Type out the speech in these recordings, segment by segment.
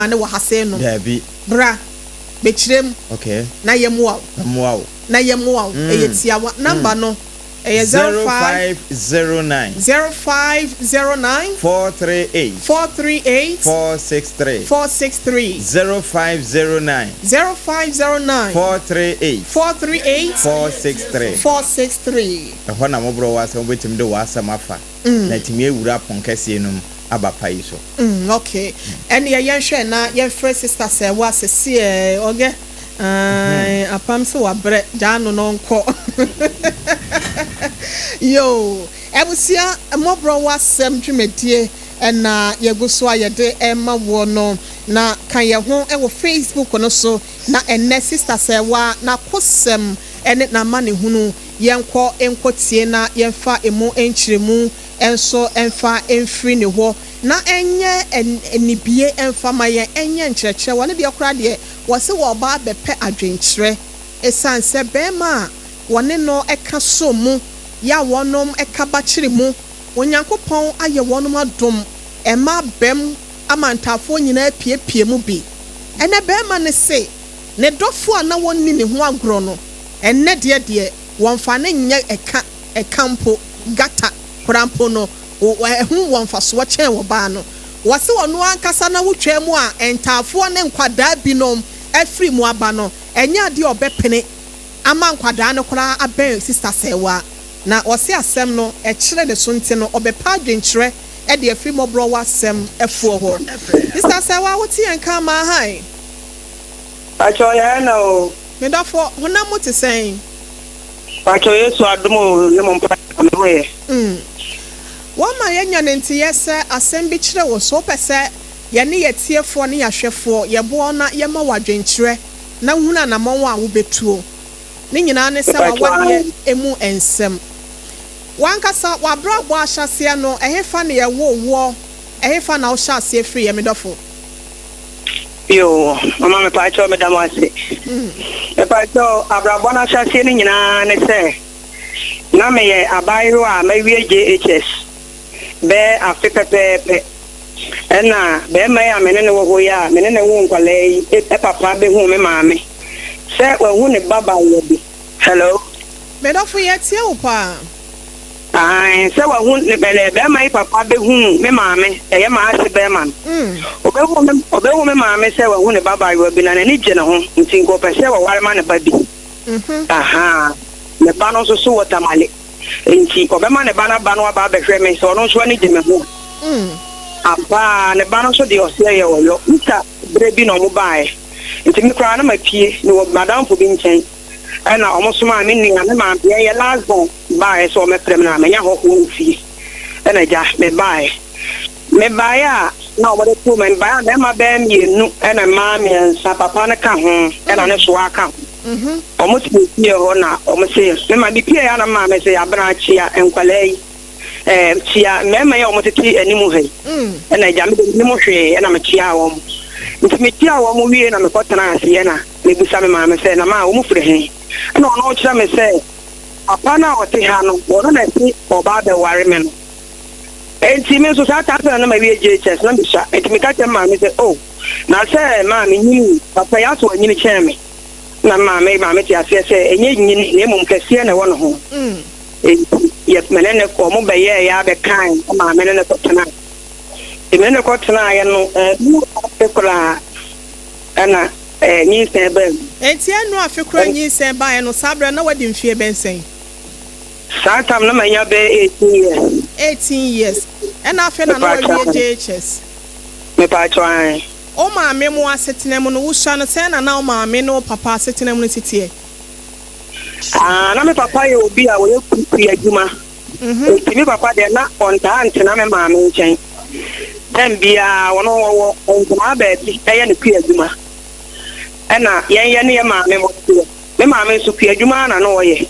ane wa hase no Dabi bra bechirem okay na yemwa na yemwa eyetia number no 0509 0509 438 463 0509 438 463 ehɔ na Mọ́borɔ Asem betim de wasam afa na timi ewura ponkɛse num aba pai so okay and ye hwɛ na ye frɛ sister sɛ wa sese oge apam so wa bre jano no nko yo ebusia Mọ́borɔ Asem dwumadie na yeguso ayede ema wo no na kan ye ho e wo Facebook no so na enne sister sɛ wa na kosem ene na ma ne hunu yenko enkotie na yenfa emu enchiremu enso enfa enfri ne ho na enye enibie enfa ma ye enye nkyerɛkyerɛ wone de okra de wose wo ba bepe adwenkyerɛ esan se bema wone no eka so mu ya wonom eka ba kyere mu onyankopɔn aye wonom adom ema bem amantafo nyina piepie mu bi ene bema ne se ne dɔfo a na wonni ne ho agro no enne de wonfa ne nya ekampo gata krampo no ehu wonfa so kyɛn wo ba no wose wono ankasa na wotwa mu a entafo ne nkwada binom afri mu aba no enya de obepene ama nkwada ne kora aben sister sewa na wose asɛm no kyerɛ ne so nti no obepa adwenkyerɛ de afri Mọ́borɔ Asem efuo ho sister sewa wotie nka ma hai Pacho ya na o medafo hona mo te sɛn Pacho Yesu adomo ne mo mpa me wama yenya ntiye sɛ asɛm bi kyerɛ wo so pɛsɛ ye ne yetiefo ne yahwɛfo ye bo na ye ma wadwenkyerɛ na huna na mo wa wo betuo ne nyina ne sɛ wa emu ensɛm wankasa wabrabo ahyase no ehefa ne ye wo ehefa na wo hyase free ye medafo yo mama me Pacho me damase me Pacho abrabo na ahyase ne nyina ne sɛ na me ye abairo a ma wie JHS be afepepepe ena be ma ya menene wo ya menene wo nkwale e papa be hu me maame se wa hu ne baba wo bi hello me do fu ye tie wo pa se wa hu ne be ma papa be hu me maame e ma ase be man obe hu me maame se wa hu ne baba wo bi na ne je ne ho nti nko pe se wa ware ma ne ba bi aha me ba no so watamale enti obema ne bana ba no aba behwe me so no so ani de me ho aba ne ba no so de ose ye woyo nta brebi no mo bae enti me kra na mapie ne wo madam fo bi nchen ana omo so ma me ni na ma bia ye last born bae so me prem na me nya ho ho fie ana ja me bae a na omo de to me bae na ma ba mi enu ana ma mi nsa papa ne ka ho ana ne so aka ho almost here na almost say me bi pia na ma me say abra chia enkwalai chia me ma ya almost ti animu he na ja me ni mo hwe na me chia wo nti me chia wo wie na me kotana ase na me busa me ma me say na ma wo mu fure he na ono kira me say apa na o te ha no wo na si oba be ware me no enti me so sa ta na ma wie JHS na me sha enti me ka ma me say oh na say ma me nyini papa ya so nyini chen me na maame ti ase se enye nyini ne mum kase na wono ho ye menene ko mo be ye ya be kan maame ne ko tena e menene ko tena ye no mu afekura ana nyi se be enti anu afekura nyi se ba ye no sabra na wadi mfie bensen satam na manya be 18 years ena afe na wadi JHS me pa twan o maame mo asetena mu no wusha no se na o maame no papa asetena mu no titie na me papa ye obi a wo ye kuku adwuma mi papa de na onta antena me maame nchen dem bia wono wo onta ba bi eye ne ku adwuma ena yen ne ye maame mo me maame su ku adwuma na no ye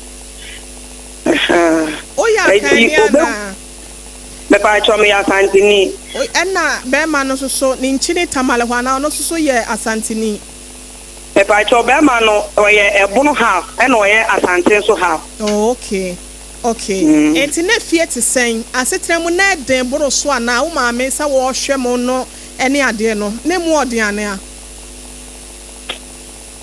o ya kan ya na me pa cho me asantini ena be ma no so ni nchini tamale hwana no so ye asantini me pa cho be ma no o ye ebunu half ena o ye asante so half oh okay enti na fie te sen asetra mu na den boro so ana wo maame sa wo hwe mo no any ade no ne mu odiane a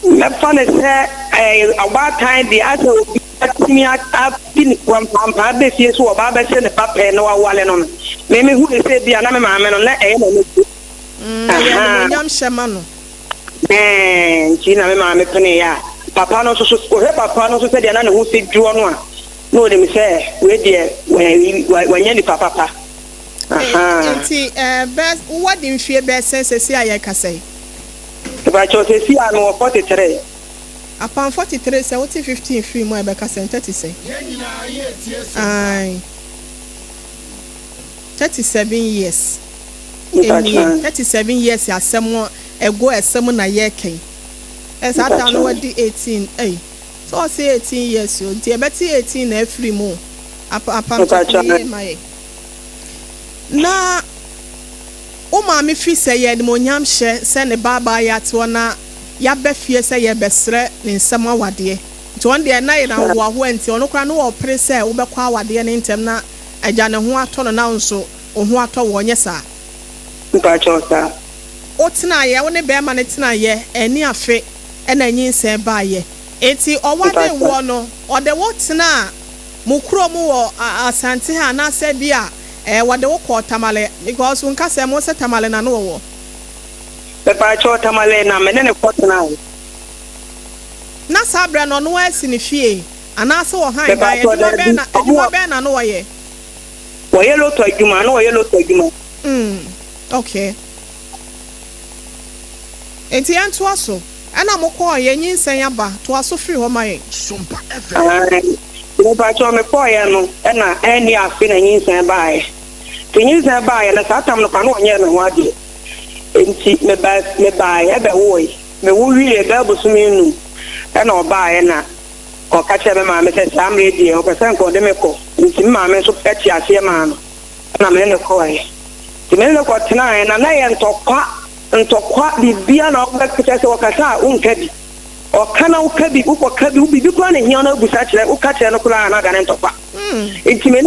me fun say about time the asa obi atimi apin kwampa be fie so oba be se ne papa no wale no me hu de say bia na me maame no na na no nyam shema no china me maame pene ya papa no so papa no so say dia na ne hu se duo no a no dem say we de wanya ni papa enti best what in fear best sense say ayeka say ba cho say si anu 43 upon 43 say what 15 free mo ebeka say 30 say ai 37 years 37 years asem ego esem na ye ken esata no wadi 18 so say 18 years o di ebeti 18 na free mo upon 20 my na o maame fi say ye mo nyam hye say ne baba ya to na ya be fie say ye besre ne nsem awade nti on de na ye na wo aho anti ono kra no wo pre say wo be kwa awade ne ntem na agya ne ho ato no na nso o ho ato wo nye sa mpachosa o tena ye wo ne be ma ne tena ye eni afe na nyinse ba ye enti owade wo no o de wo tena mukuro mu wo asante ha na se bia wade wo ko tamale because unka se mo se tamale na no wo pepa cho tamale na me ne ko tena na sabra no no asi ne fie ana se wo han ba ye eduma be na no wo ye wo ye lo to aduma no wo ye lo to aduma okay enti anto aso ana mo ko ye nyinsen aba to aso free ho mai Sompa FM pepa cho me ko ye no na eni afi na nyinsen ba ye nyinsen ba ye na satam no pano onye me ho ade enti me ba ye be wo yi me wo wi e ga bosumi nu na oba ye na o ka che me ma me se sam ready o person ko de me ko enti ma me so eti ase ma no na me ne ko ye ti me ne ko tena na ye ntokwa bibia na o ga kete se o ka sa unka bi o kana o ka bi o ko ka bi bibi ko na hia na busa kire o ka kire no kula na ga ne ntokwa enti me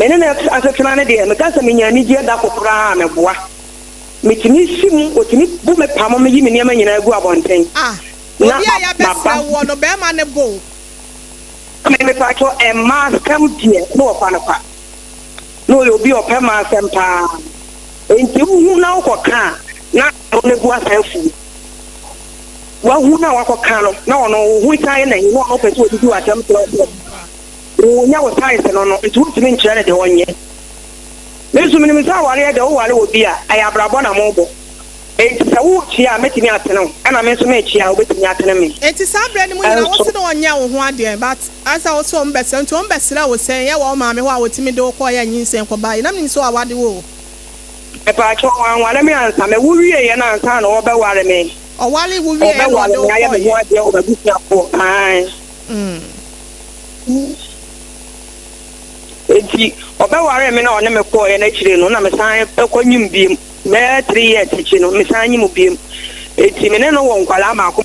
ne asetena ne de me ka se me nya ni je da kokura me boa metimi sim otimi bu me pamo me yi me niam nyina gu abonten obi aya besa wo no be ma ne bo me pa to e ma kam die no kwa no kwa no yo bi o pe ma sempa enti hu na ko ka na ne gu asafu wa hu na wa ko ka no na ono hu tai na ni no pe so di wa tam to o nya wo sai se no enti hu timi nkyere de wonye mesu minimi sa wale de wo wale obi a ayabrabo na mo bo enti sa wo chia metimi atene ana me so me chia obetimi atene me enti sa bra ni mu nyina wo se no onya wo ho ade but asa wo so mbese nti wo mbesera wo sen ye wo maame ho a wotimi de wo ko ya nyinsen ko ba ina me so awade wo e pa cho wan wale me ansa me wo wie ye na ansa na wo be wale me o wale wo wie e wo de wo ya me wo ade o ba busia ko ai enti obeware me na one me ko ye na chire no na me san ekonyim biem me 3 years chi no me san nyim biem enti me ne no won kwala ma ko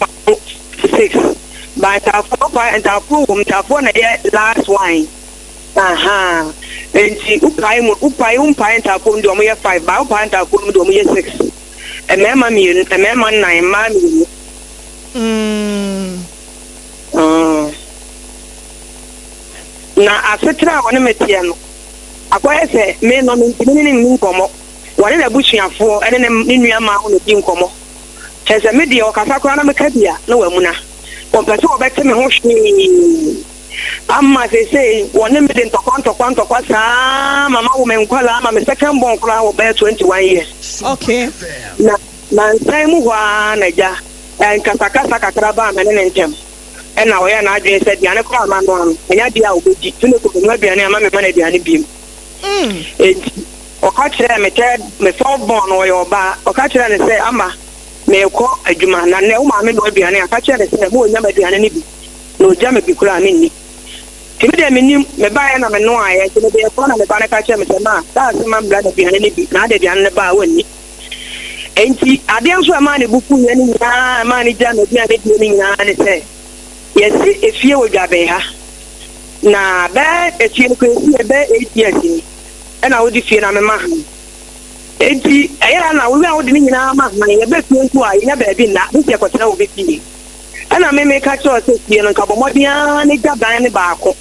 6 by ta for na ye last one enti upai ta ko ndo mo ye 5 ba upai ta ko ndo mo ye 6 e me ma mi e me ma 9 ma mi na asetra wona metia no akoye se me no ntini ni nkomo wona na busuafo ene ne nua ma ho no di nkomo chese me di okasa kora na meka bia na wamuna kompese obete me ho hwe amma se wona me de ntokwa sa mama wo me nkwala ama me second born kora wo be 21 years okay na nsaimu hwa na ja nkasakasa kakra ba me ne ntem ena oya na adwe se diane ko ama no anya dia obedi tune ko nwa diane ama me mana diane biem o ka kire me so born o yo ba o ka kire ne se ama me ko adwuma na ne o ma me no diane aka kire ne se mo nya ma diane ne bi no ja me bi kura me ni tibi de me nim me ba ya na me no aye tibi de ko na me ba ne ka kire me se ma ta se ma bla de diane ne bi na de diane ne ba wani enti ade nso ama ne buku ye ni na ama ne ja me diane bi ni na ne se yesi efie wodwabe ha na ba efie ko esi be 8 years ni na wodi fie na me ma enti ɛyɛ na wo a wo de ni nyina ma na ye be tu nku a ye ba bi na bi se kwetena wo be fie ana me ka cho se fie no nka bomodia ne gaban ne baako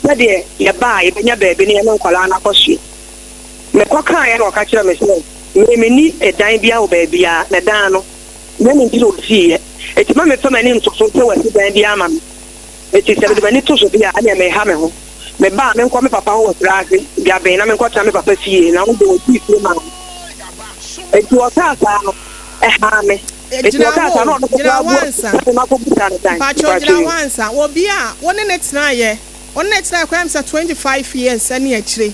se de ye ba ye benya ba bi ne ye nkwala na kɔhye me kɔka ye no ka kira me se me ni edan bia wo ba bia na dan no me ni ndi wo fie enti ma me fa mani ntoso se wasi dan bia ma me enti se de mani toso bia ana me ha me ho me ba me nkɔ me papa ho wɔ bia ben na me nkɔ tra me papa fie na wo do wo fie ma enti wo ka sa no ha me Jina wansa Pacho jina wansa obi a woni ne tena ye woni ne tena kwam sa 25 years ani akire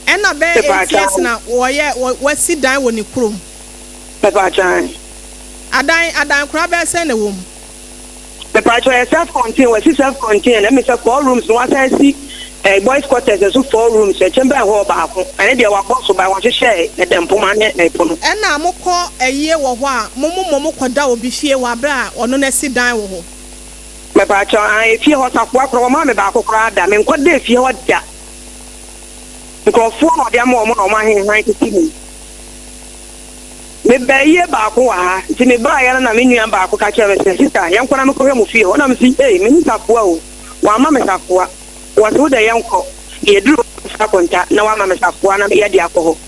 ena be 8 years na wasi dan woni krom Papa chan adan kura be se ne wom Papa chan self-contained wasi self-contained let me say 4 rooms no wasa si boys quarters so 4 rooms chamber ho baako ene de wa boss by wa hye e dempo ma ne pono ena mokɔ eyiye wo ho a momo kɔda obi fie wa bra ɔno na si dan wo ho me ba cha fie ho sakwa kro ma me baako kra da me nkɔda fie ho da nkrofo no de ama ɔmo no ma hen titi me ba ye baako wa ha ti me bra ya na me nua baako ka kye me sister yen kwana me kɔ mu fie ho na me si me ni sakwa o wa ma me sakwa wasu da yanko ye duru sa konta na wa mama safua na ye dia ko ho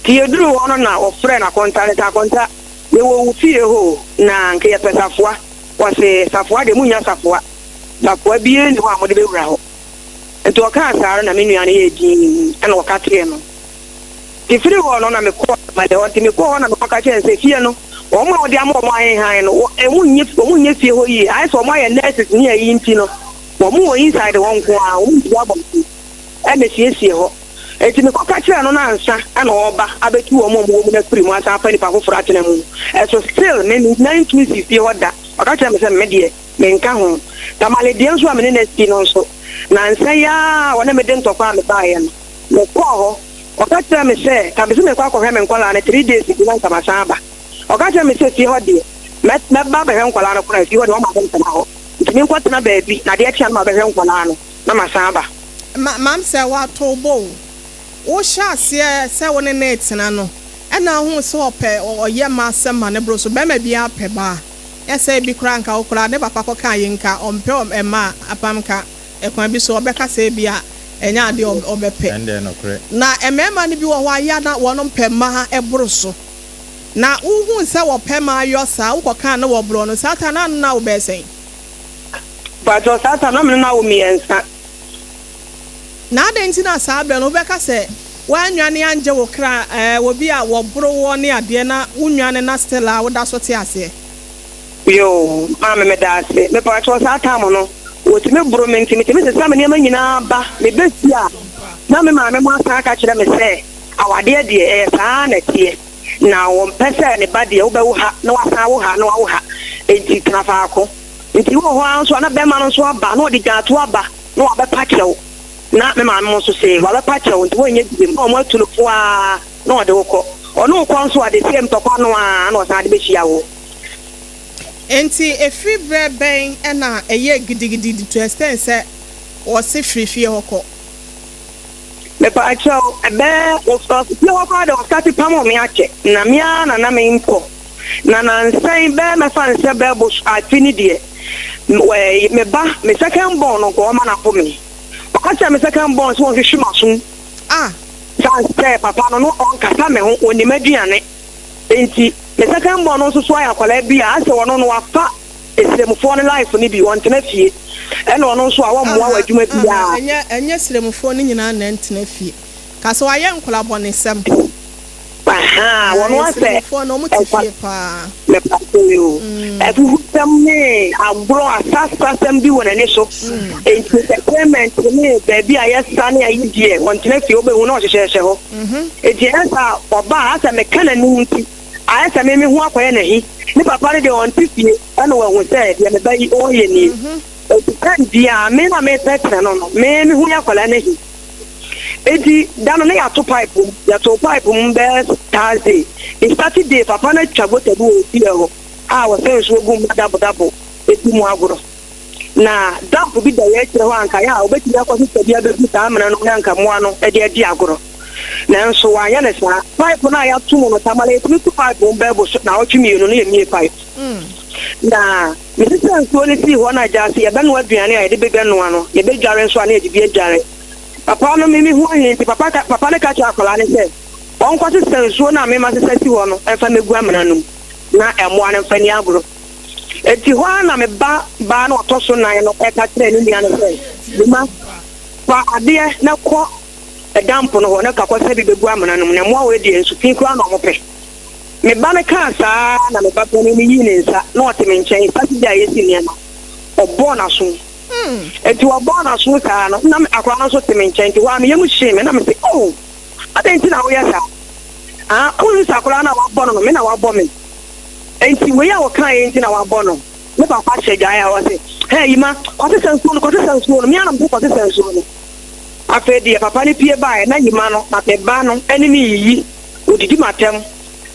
ti ye duru wono na ofre na konta ta konta ye wo fie ho na nke ye pesafua wase safua de munya safua bie ni wa mo de bewura ho ento o ka asaro na menu ane ye din ana o ka tie no ti firi ho no na me ko ma de o ti me ko ho na me ka che se fie no o mo o de am o mo han no e munye fie ho yi ai so mo ye nurses ni ayi nti no mo inside one ko a o mu abo e me siesie ho e ti me ko ka kire no na ansa ana oba abetu o mo na firi mu asa pa ni pa foforo atena mu e so still me 920 fie ho da o ka kire me se me de me nka ho tamale de nso a me na sti no nso na ansa ya wona me de ntokwa me ba ye no me ko ho o ka kire me se ka be se me kwa ko hwe me nkola na 3 days bi na nkama saba o ka kire me se fie ho de me ba ba hwe nkola no kora fie ho de o ma de ntama ho timi kwatena baabi na de atia ma behwe nkwala no na masaba mam se wa tobo wo sha se woni na etena no ena hu se opɛ oye ma asema ne bro so be ma bia pɛ ba ese bi kura nka okura ne papa ko kan yinka ompɛ ema apamka ekwan bi so obɛka se bia enya ade obɛpɛ ende no kre na emema ne bi wo ho aya na wono pɛ ma ebro so na uhu se wo pɛ ma ayosa wo kan na wo bro no satana na wo bɛsen but o sata no me na wo mi ensa na de ntina sabe no beka se wa nwane anje wo kra wo bi a wo bro wo ne ade na unwane na stella wo da so te ase yo ma me da ase me pa to sata mo no wo ti me bro me ntimi se sa me ne ma nyina ba me besi a na me ma me mo asa ka kire me se awade de e sa na tie na wo mpese ne ba de wo be wo ha na wa sa wo ha na wo ha enti kana fa ko nti wo ho anso na be ma no so aba na odi gato aba na wa be pakew na me ma no so se wa be pakew nti wo nye di mo mo tulufo a na odi wo ko ono ko anso ade se mtokwa no a na o sa ade be hia wo enti efi breben na eye gidigidi to extent se o se frifie hoko me pa acho ebe o so se wo ko de o start pamo me ache na me na me impo na nsan be me fa nse be bo atini de me ba me second born no ko ma na po me o ka cha me second born so hwe hwima so san se papa no on kasa me ho oni maduane enti me second born no so aya kwala bia ase wono no afa esremfo ne life ni bi won tena fie e no no so a wo moa wa adwuma bia enye sremfo ni nyina na ntena fie kasa wa ye nkola bone sem wono ase fo no mu tifie pa me pa yo efu tamne agro asasa sem bi wona ne so entertainment ni baby ayesa ne ayidie won tena fie obehu na o hyehyehye ho esa oba asa me kana ni nti ayesa me hu akoye na hi ni papa ne de on tifie ana wa hu se de me bayi o ye ni kan dia me na me petra no me hu akola na hi edi dano na ya to pipe mbe Thursday it started day papa na chago tebu ofi ho wa se so gum dabo edi mu agoro na dampo bi da ye kire ho anka ya obeti ya kwasi tebi abebi ta amana no anka mo ano edi agoro nanso wanya ne sa pipe na ya to mo no tamale to pipe on bebo na otwemi no ye pipe na me sisi nsuo ne si ho na ja se ye be no aduane a ye de bebe no ano ye be dware nso ana ye de bi adware papa no me hu ahin papa ne ka cha akola ne se on kwati sensuo na me ma se si ho no e fa megu amana no na emo an fa ni agro eti ho na me ba na otoso nan no e ka kire ni anu se bima pa ade na ko dampo no ho na ka kwasa bi begu amana no na mo we de ensu tin kura na mo pe me ba ne ka sa na me ba pe ni yi ne nsa na o te me nchen pa ti da yesi ne na obo na so eti obo na so ka no na akwa na so te me nchen ti wa me yemu hye me na me se oh adanti na wo ya sa ko sa akwa na wa bo no me na wa bo me enti we ya wo kan enti na wa bo no me ba kwa hye ja ya wo se hey ima ko te sensuo no me anam ko te sensuo no afedi papa ni pie bae na yima no na te ba no eni ni yi odidi matem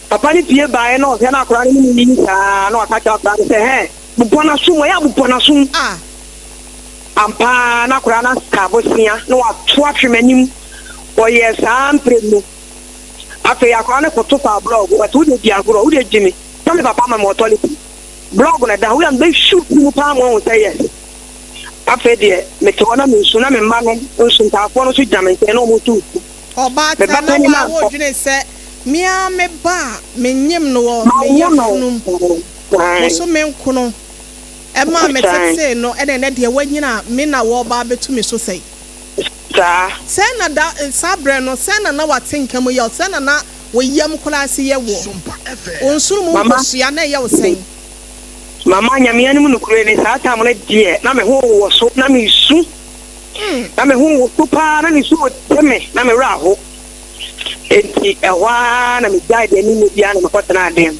papa ni pie bae no se na akora ni ni sa na aka cha akora se he bupona sum ya bupona sum ampa na akora na ka bosia na wa to atwemanim o ye sa ampremu afi akora na ko to pa blog wa to de diagoro wo de jimi to me papa ma mo toilet blog na da wo am be shoot mu pa mo say yes afedi me to na me nsu na me ma no nsu ntafo no so jame nke no mo tu oba ta na wo dwene se mia me ba me nyem no wo me yefunu mo so me nkono e ma me tete no e ne de wanyina me na wo ba betu me so sei se na da sabre no se na wa tenkam ye se na wo yam klase ye wo onsuru mu kosia na ye wo sei mama nyamia ni mu nukure ni sa ta mo na die na me ho wo so na me su na me ho wo pa na ni su teme na me ra ho enti ewa na me dai de ni bia na me kwata adem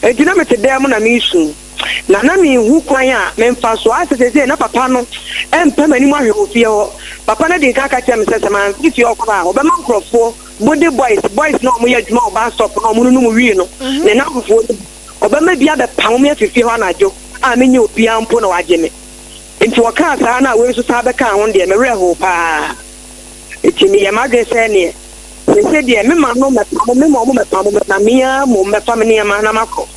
enti na me te dem na me su na me hu kwan a me mfa so asese na papa no empa mani mu ahwe ofie ho papa na de ka ka me sese man fiti okwa o be man krofo body boys no mo ya djuma o ba stop no mo no mo wi no ne na krofo obama bia be pam me afifie ho anajo a menye opia mpo na wageme enti waka asa na we so sa be ka ho de me reho pa enti me ya mage se ne se de me ma no me pam me mo me pam me na mia mo me pam ne ma na mako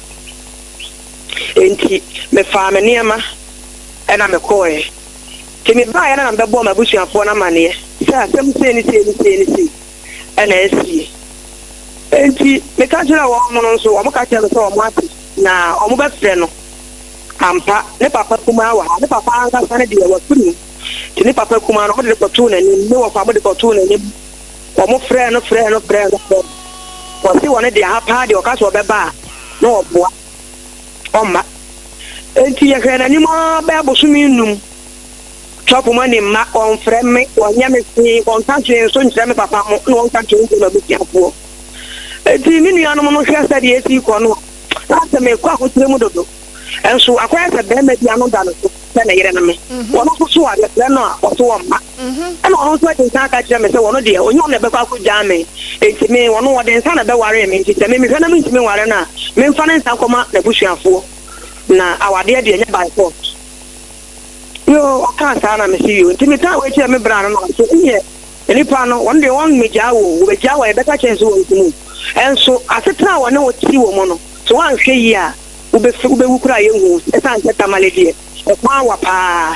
enti me fa me ne ma ena me koe ti me ba ya na be bo ma busuafo na mane se asem se ni ena esi enti me ka jira wo mo no so wo ka jira so wo ati na o mo be fre no ampa ne papa kuma wa ne papa anga sane de wo tuni ti ne papa kuma no de ko tu na ni ne wo fa mo de ko tu na ni wo mo fre no wo si wona de ha pa de o ka so be ba no oboa o ma enti ye hwe na ni mo be abosumi num chopo mo ni ma on fre me wo nya me si on ta je so ntre me papa mo no on ta je ntre me bi apo eti minu ya no mo hwe asa de esi ko no asa me kwa ko tere mu dodo enso akwa asa be me bia no da no se na yere na me wono so so ade se no a o so ma ana ono so de nsa ka kire me se wono de onyo na be kwa ko jame eti me wono wo de nsa na be ware me nti me hwe na me nti me ware na me mfa na nsa koma na busuafo na awade de nya by force yo aka sa na me si yo nti me ta we kire me bra no so nye enipa no won de won me jawo we jawo e be ka chenso wo ntimu enso asetra wona wo ti wo mo no so wan hwe yi a ube wukura ye hu esan seta maledi e kwa wa pa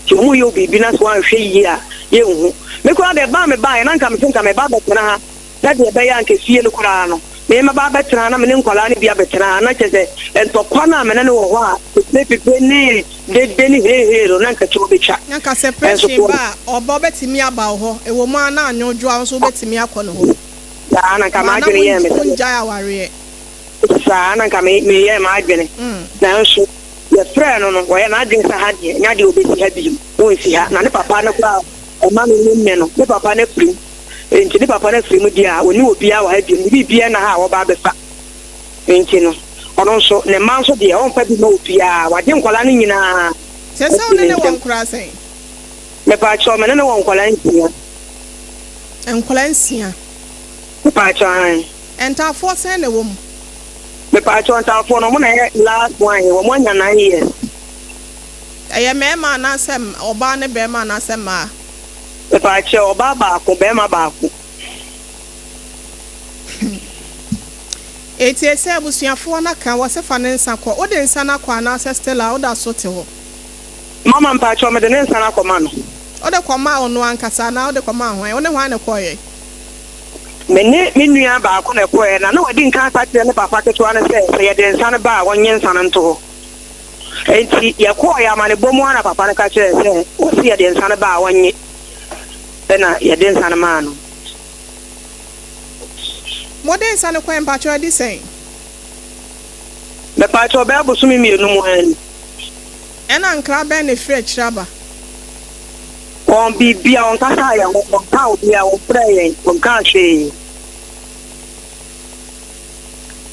ti mu yo bibi na so wan hwe yi a ye hu me kwa de ba me ba na nka me tinka me ba betena ha na de be ya nke fie no kura no me ma ba betena na me ne nkwala ne bia betena na cheze ento kwa na me ne wo ho a pepe ni de ni he ro na nka ti obecha na nka separation ba obo betimi aba ho e wo ma na anyojo a so betimi akọ no ho na nka ma gene ye me nja ya ware sa na nka me ye ma gene na so ye frɛ no no wo ye na adin sa ha de nya de obesi ha bi wo si ha na ne papa na kwa o ma me mme no ne papa na prim enti ne papa na prim dia oni obi a wa ha bi ni bia na ha wo ba be fa enti no ono so ne man so de on pa bi no obi a wa de nkwala no nyina se se ne won kura sen me pa cho me ne won nkwala ntia nkwala nsia pa cho an enta for sen ne wo mu me pa cho enta for no mo na last one wo mo nya 9 years eye me ma na sem oba ne be ma na sem ma me pa cho oba ba ko be ma ba ko Eti ese abusuafo na kan wo se fa ne nsa kọ. O de nsa na kọ na se Stella o da so te ho. Mama mpacho me de ne nsa na koma no. O de koma ono ankasa na o de koma ho. O ne ho ane kọ ye. Me nua ba ko na kọ ye na wadi nka sa kire ne papa keto na se ye de nsa na ba wonye nsa na nto. Enti ye kọ ya ma ne bomu na papa na ka kire se o si ye de nsa na ba wonye. Na ye de nsa na ma no. Mo de nsa ne kọ mpacho di sen. Me pacho be abusumi mi enu mu ani. Ena nkra ben ne frɛ kyiraba. On bibia on kasa ya on ka obi a on pray on ka hwe.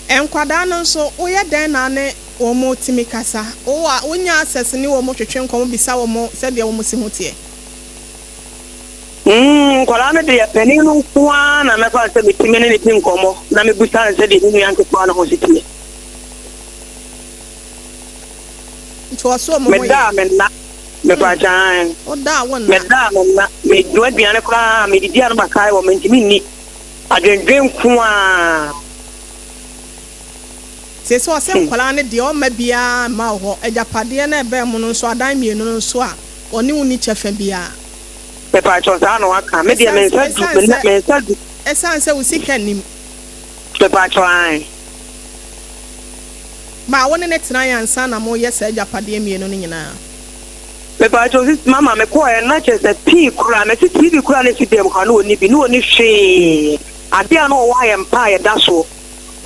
Enkwada no nso woyɛ den na ne wo mo timi kasa. Wo a wonya access ni wo mo twetwe nkomo bisa wo mo sɛ de wo mo si hotie. Kwala me de peni no kwa na me fa sɛ bitimi ne tim nkomo na me busa sɛ de ni yanke kwa na ho sitie. Me da me na me ba jan o da won me da me na me do aduane kra me di anu makai wo me ntimi ni adwendwen ko a se so se nkwala ne de o ma bia ma ho ejapade na ebe mu no so adan mienu no so a oni woni chefa bia me pa cho za no aka me de me nsa du esan se usika nim me pa cho an ma woni ne tena yansa na mo yesa ejapade mienu no nyina me pa cho mama me ko e na che se pi kura me TV kura ne sidem ka no oni bi no oni hwe ade a no wa yempa ye da so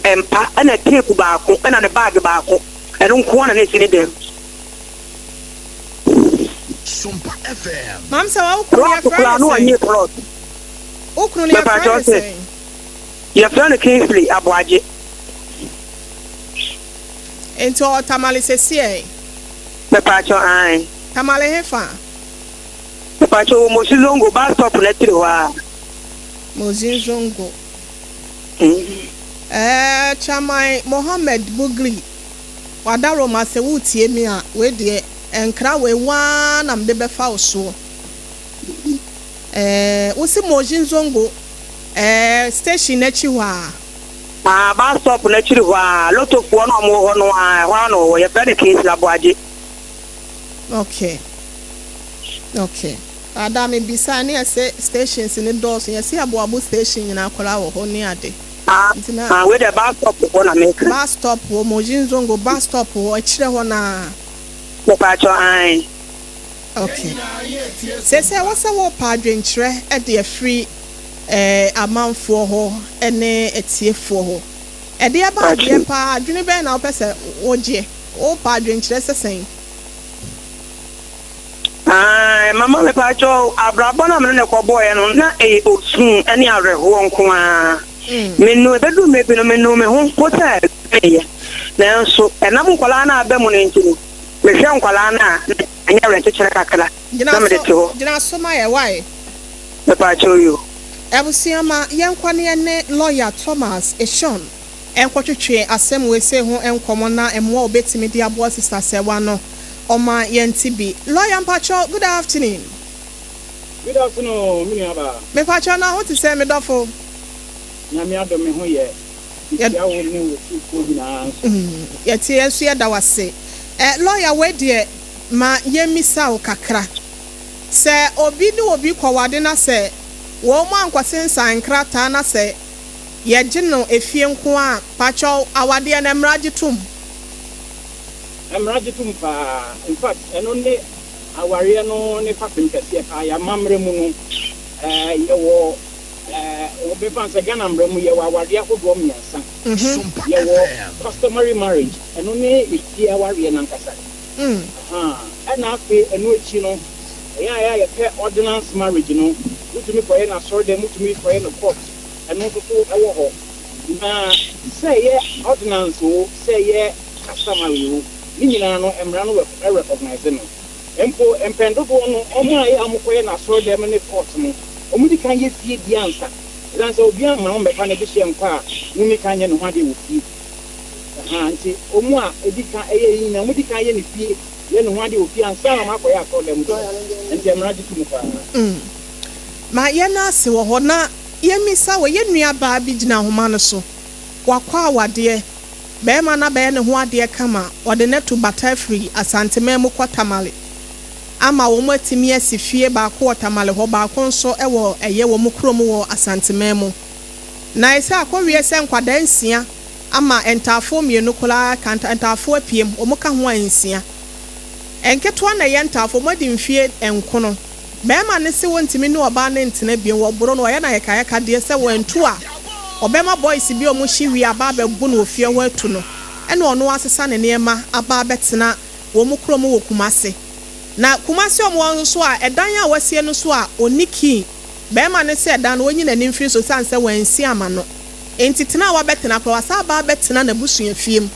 empa ana tape baako ana ne bag baako eno nko na ne sini dem Sompa FM mam sa wa ukru ya fra no ani plot ukru ya fra ya fra ne Kingsley aboaje ento tamale sesie me pa cho an tamale hefa me pa cho mo sizongo ba stop na tiri wa mo zinzongo Chamai Mohammed Bugri wadaro ma se wutie mi a we de enkra we wan am de befa oso wosi mojin zongo station na chi wa ba stop na chi wa lotofo no mo ho no a no ye pede case laboaje okay Adame bisa ni ase stations ni doors ye se aboabo station na akola wo ho ni ade we the bus stop for na make bus stop wo mojin zongo bus stop wo akire ho na me pa cho an okay se wasa wo pa adwenkyerɛ de free amanfo ho ene etiefo ho de aba de pa adwene bɛ na opese oje o pa adwenkyerɛ sesen mama me pa cho abrabo na me ne ko boy no na osun ene areho nko a menu bedu me bi no menu me ho hotel na so enam nkwala na abem no ntini me hwe nkwala na anya rent chere kakala na me de to gina so ma ye why me pa cho you ebusiama yenkwane ne lawyer Thomas Eshon enkotwetwe asem we se ho enkomo na emwa obetimi di abo sister sewa no Oma yentibi lawyer Mpacho, good afternoon. Good afternoon, me aba. Me Pacho na what to say me dofo. Na me ado me ho ye. Ya wo ni wo ko bina. Ya tie enso ya da wase. Lawyer we de ma yemisa o kakra. Se obi ni obi kwawade na se wo mo ankwase nsan krata na se ye gino efie nko a Pacho awade na mraje tum. In fact, and only our no ne fapping I am mamremuno, your Befans again, I'm Remu, your Waria for Gomias, your customary marriage, and only it's the Awari and Ankasa. And after a new chino, I pay ordinance marriage, you know, to me for a sword, them to me for a court, and not to our home. Say, ordinance, say, customary. Nina no emra no recognize no empo empendo no omo ayi amokoye na so dem ne court no omo di kan ye fie di ansa dan so obi ama no mefa na bi hye mpa mumi kan ye no hade wo fie nti omo a edi kan eye yi na omo di kan ye ne fie ye no hade wo fie ansa na makoye akọ dem do nti emra di tu mpa ma ye na se wo ho na ye misa wo ye nua ba bi gina homa no so wakwa awade bema na be ne ho ade kama ode ne to bata free asanteme mu kwatamale ama wo matimi asifie ba ko watamale ho ba ko nso ewo eye wo mu krom wo asanteme mu na isa akɔwie sɛ nkwada nsia ama entafo mienu kola kanta entafo apiem omuka ho ansia enketo na ye ntafo modi mfie enkono bema ne se wontimi ne oba ne ntena bien wo boro no ye na yeka de sɛ wo ntu a obema boys bi omu hyiwi aba bebu no ofie ho atu no ene ono asesa ne niema aba betena wo mu krom wo kumase na kumase omo nso a edan a wasie no so a oniki bema ne se edan no onyi na nimfiri so sanse wansi ama no entitena wa betena kwa wasa aba betena na busua fiem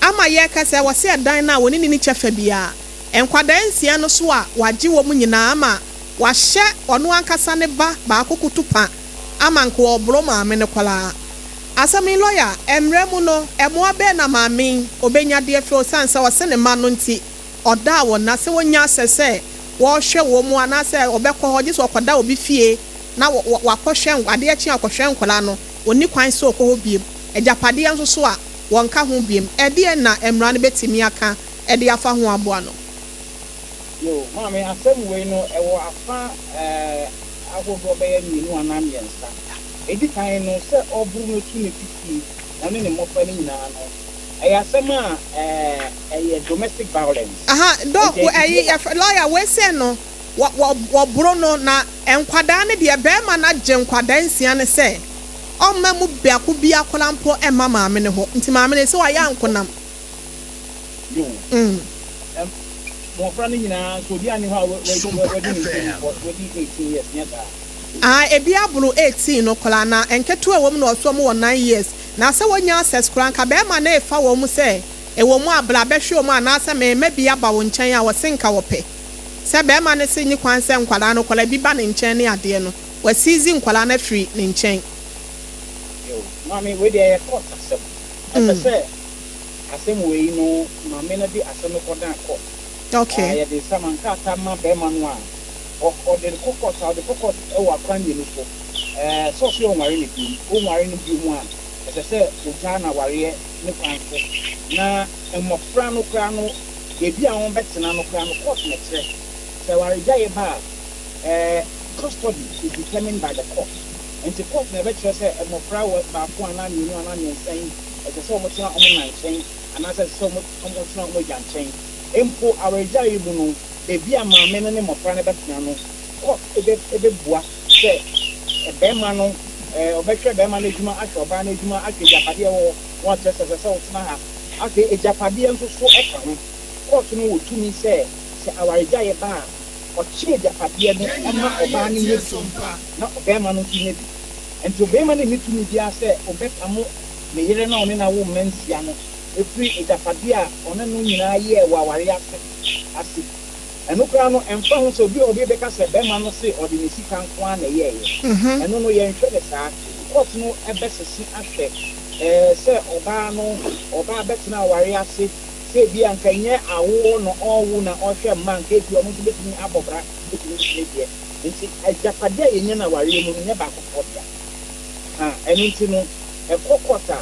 ama ye ka se wase edan na woni ni chefa bia enkwada nsia no so a waje wo mu nyina ama wahye ono ankasa ne ba akokutupa ama nko obro maame ne kwala asami lawyer emremu no emo abe na maame obenya de afro sansa wase ne ma no nti oda wo na se wonya sese wo hwe wo mu ana se obekọ hoje so okoda obi fie na wakọhwe ade achi akọhwe nkwala no oni kwan so okọ biem ejapade nso so a wonka ho biem ede na emra ne betimi aka ede afa ho aboa no yo maame asem we no ewo afa agogo be mienu anam yensa edi kan no se oburu no tu ne fiti one ne mofa ni nyina no asem a domestic violence dog lawyer we say no wo bro no na enkwada ne de be ma na je nkwada nsia ne se omma mu biako bi akola mpo emma maame ne ho nti maame ne se wa ya nkonam yo mo frani nyina so di ani ha we di 18 years nyata ebi aburu 18 no kola na enketo ewom na oso mo 9 years na se wonya access kran ka be ma na efa wo mu se ewo mu abla behwe mu ana se me bia ba wo nchen a wo senka wo pe se be ma na se nyi kwan se nkwala no kola bi ba ne nchen ne ade no wa season nkwala na free ne nchen yo mami we dey court asem se asem we no mami na di asem ko dan court okay ya de samanka tama be ma no a o de kokot e wa kwan ni so so so o mari ni bi mu a se ujana ware ne kwanfo na emofra no kra no ebi a won betena no kra no court na kire se ware jaye ba custody is determined by the court and the court na be kire se emofra ba ko ana ni ana nsen se o mo tena o mo nansen ana se o mo tena o mo janchen empo ware jaye bu no ebi a maame no ne mofra ne betena no court ebe bua se bema no obehwe be ma na ejuma ahwe oba na ejuma ahwe japade wo won tese wotuna ha ake ejapade nso so eka ho court no wotumi se awareja ye ba o chi ejapade no ama oba na yetu na obema no tumi bi enti obema na mitumi bia se obeka mo me yere na one na wo mensia no efri ejapade a one no nyina ye wa aware ase eno kra no emfa ho so obi beka se be ma no se odi ne sika nko na ye eno no ye nhwe de saa court no ebesesi ahwe se oba betena aware ase se bi anka nye awo no owu na ohwe man ka bi omo betini abobra betini hwede nti ajapade ye nya na aware mu nya ba kokodia eno nti no ekokota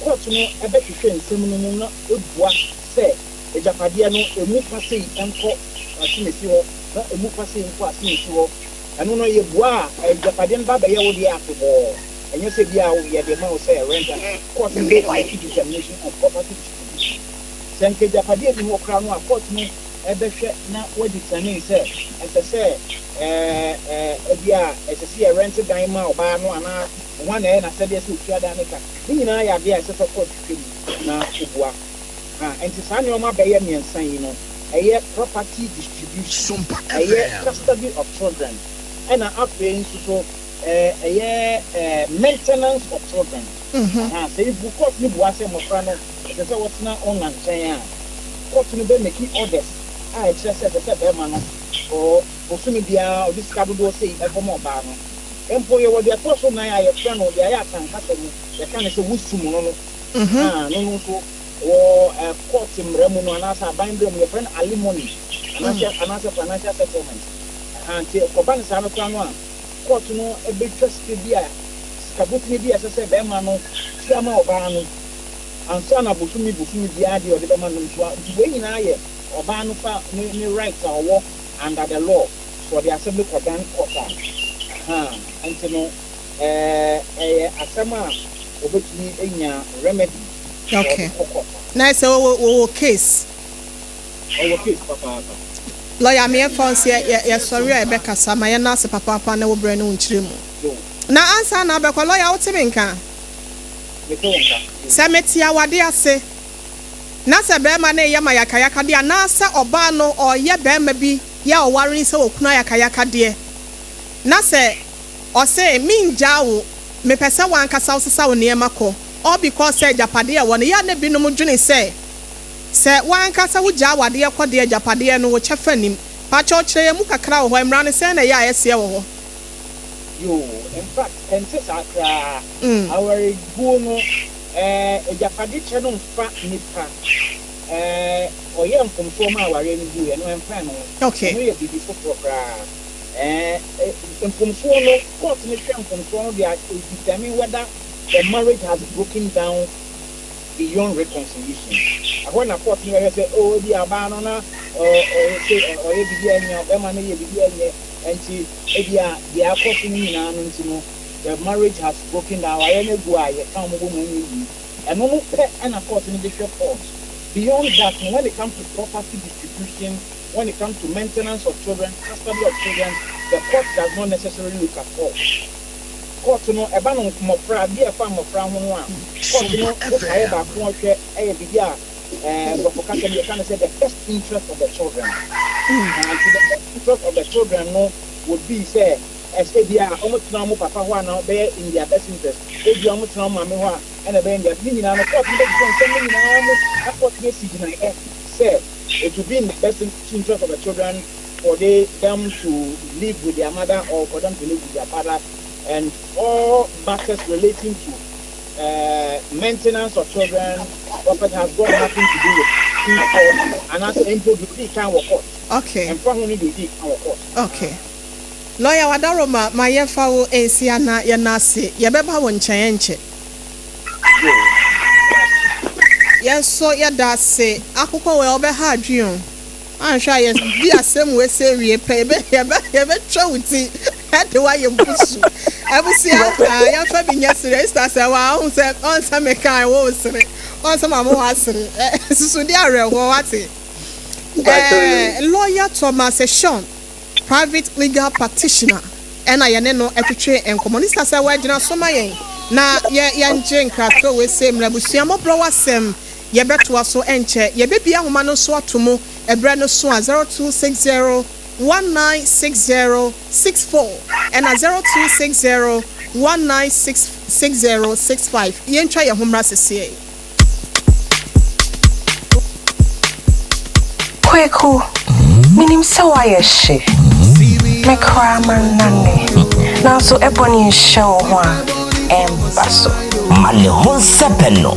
court no ebehwehwe nsem no mu na ebua se ejapade no emu pase enko asinesi ho na emu pase enko asinesi ho eno no ye bua ejapade no ba ye wo dia afebo enye se bia wo ye de ma wo say rent court no dey like determination of property distribution senke japade ni wo kra no a court no ebehwe na wo determine say ese bia ese se rent dan ma oba no ana one na say dey se otua dan ka ni nyina ya bia ese court twem na obua enti sa ne o ma be ye miensan yi no eye property distribution eye custody of children and after so maintenance of children say you court ni bu ase mo fra no say what na on nchen a court no be make orders I just say be ma no o sumi bia o discard do say e for mo ba no empo ye wo de to so na ya fra no de ya kan ka mu ye kan say wusum no no so or court mremu no anasa bandre mu friend alimony anasa financial settlement and ko ban sa no kwa no court no ebe trust bia botumi bi ɛsɛ sɛ bɛrima no siama ɔbaa no ansa na bosumi bi ade ɔde bɛma no nso nti wei nyinaa yɛ ɔbaa no fa ne right a ɔwɔ under the law so ɔde asɛm no kɔdan kɔta nti no ɛyɛ asɛm a obetumi anya remedy. Okay. Na sɛ wo case. Papa. Lawyer me fancy ya sorry e be kasa ma ye na ase papa na wo bre no nkyire mu. Na answer na be kwa lawyer wo timi nka. Se metia wade ase. Na se be ma na ye ma yakayaka de na se oba no oye be ma bi ya oware se okuna yakayaka de. Na se o se minja wo me pese wan kasa wo sesa wo ne mako. All because say japade ya won ya na bi no mu dwene say se wan kasa wo gya wade ekode japade no wo chefa nim pa cho kire mu kakra wo ho emra ne se na ya ayese wo ho yo in fact ente sakra our go no japade che no mfa nipa oye mfomfo ma aware ni du ye no emfa no okay no ye bibi fofo kra mfomfo no court ni hwe mfomfo no they determine whether the marriage has broken down beyond reconciliation. When a court say, oh, the abano na or and they are forcing the marriage has broken down. I am and no pet and a court in the court. Beyond that, when it comes to property distribution, when it comes to maintenance of children, custody of children, the court does not necessarily look at court. Court no eba no mofra bi e fa mofra ho no a court no e ba ko hwe e bi dia go for can say the best interest of the children and the best interest of the children no would be say as e dia omo tena mo papa ho na be in their best interest e dia omo tena mama ho a na be in their nyina no court no be say nyina no court no si gina e say it would be in the best interest of the children for them to live with their mother or for them to live with their father. And all matters relating to maintenance of children, what has got nothing to do with people, and as MP can work out. Okay. And probably do can work out. Okay. Lawyer Wadaroma, my yefa wo ensiana ya nase, ye beba wo nche. Yes, so ya da se akoko we obeha adwon. Ansha yes bi asem we say we pay be twa wuti. Had the way you push. I will see I am fabbing yesterday. I said, well, on some kind was on some more answer. So they are what lawyer Thomas Sean, private legal practitioner, and I know every and communist as I were so my na yan jane crato we same Labusia Mọ́borọ̀ Asem ye beto so enche ye baby a woman so atomo ebre no so 0260 196064 and a 0260 196065. Yen try your home rasi. Kweku, minim sawa she. Me cry man nane. Now so ebony show one baso. Malehon sepeno.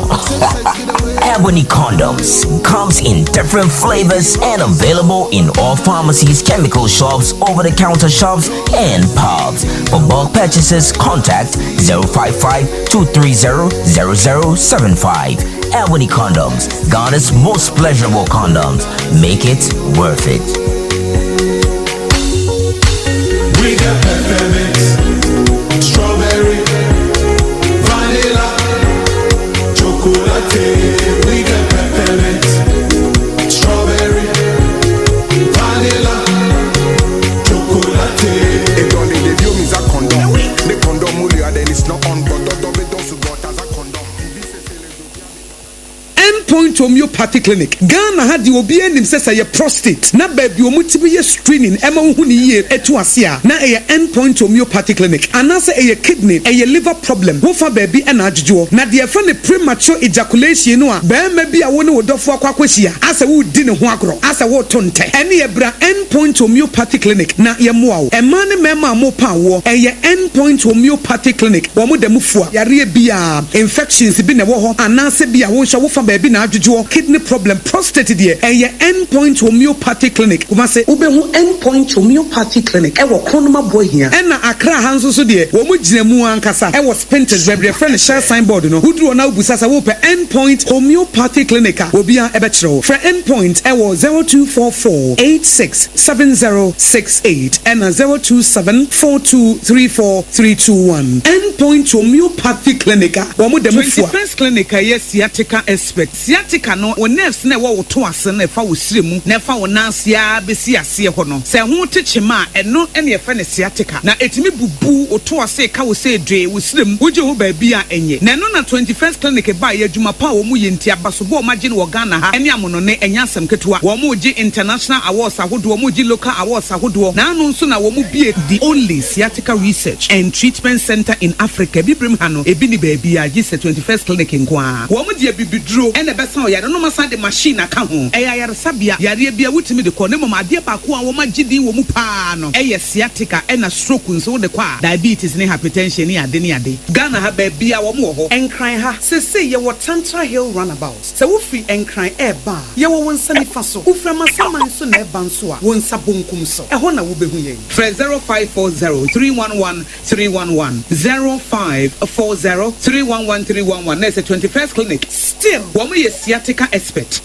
Ebony condoms comes in different flavors and available in all pharmacies, chemical shops, over-the-counter shops, and pubs. For bulk purchases, contact 055-230-0075. Ebony condoms, Ghana's most pleasurable condoms. Make it worth it. We got peppermint, strawberry, vanilla, chocolate. We got peppermint, strawberry, vanilla, chocolate. It only the view is a condom. The condom mulia then it's not on, but don't got as a condom. Endpoint Homeopathy Clinic. Ghana had the obi enim say your prostate. Na baby omu tibi ye screening ema hu ni ye etu asia. Na e Endpoint Homeopathy Clinic. Anase e kidney, e liver problem. Wo fa baby ena adjujo. Na de fa ne premature ejaculation no a ba ma bi a wo ne wodofo akwakwahia. Asa wo di ne ho agro. Asa wo tonte. Ene ye bra Endpoint Homeopathy Clinic na ye moa wo. E ma ne mema mo pa wo. E ye Endpoint Homeopathy Clinic. Wo mo da mu fua. Yare bia infections bi ne wo ho. Anase bia wo hwa wo fa baby na adjujo ahodoɔ kidney problem prostate deɛ ɛyɛ endpoint homeopathy clinic kuma sɛ wobɛhu endpoint homeopathy clinic ɛwɔ kronoma bohia ɛna akra ha nso so deɛ wɔn mu gyina mu ankasa ɛwɔ spinters baabi yɛfrɛ no share signboard no woduru na wobusa sɛ wopɛ endpoint homeopathy clinic a obia ɛbɛkyerɛ wo frɛ endpoint ɛwɔ 0244 867068 ɛna 0274234321 endpoint homeopathy clinic a wɔn mu dɛm fua 21st clinic a yɛ sciatica expert sciatica no wo nerves na ɛwɔ wo to ase na ɛfa wo sire mu na ɛfa wo nansia besi aseɛ hɔ no sɛ ho te kyema a ɛno ɛne ɛfɛ ne sciatica na ɛtumi bubu wo to ase ka wo sɛ dwe wo sire mu wogye ho baabi a ɛnyɛ na ɛno na 21st clinic ba yɛ adwuma pa wo mu yɛ nti abasobɔ o magye no wɔ Ghana ha ɛne amonone ɛnya asɛm ketewa wɔn mu gye international awards ahodoɔ wɔn mu gye local awards ahodoɔ na ano nso na wɔn mu bie the only sciatica research and treatment center in Africa bibrim ha no ebi ni baabi a gye sɛ 21st clinic nkoa wɔn mu de bibiduro ɛna bɛsa ɔyare no masa de machine aka ho ɛyɛ ayaresabea yareɛ bia wotumi de kɔ ne mom adeɛ baako a wɔn agye din wɔ mu paa no ɛyɛ sciatica ɛna stroke nso de kɔ a diabetes ne hypertension ne ade Ghana ha baabi a wɔn wɔ hɔ ɛnkran ha sese yɛwɔ Tantra Hill runabout sɛ wofi ɛnkran ɛɛba yɛwɔ wɔn nsa nifa so wofra masaman so na ɛba nso a wɔn nsa bonkum so ɛhɔ na wobɛhu yɛn frɛ 0540311311 0540311311 na ɛsɛ 21st clinic still wɔn yɛ sciatica expert.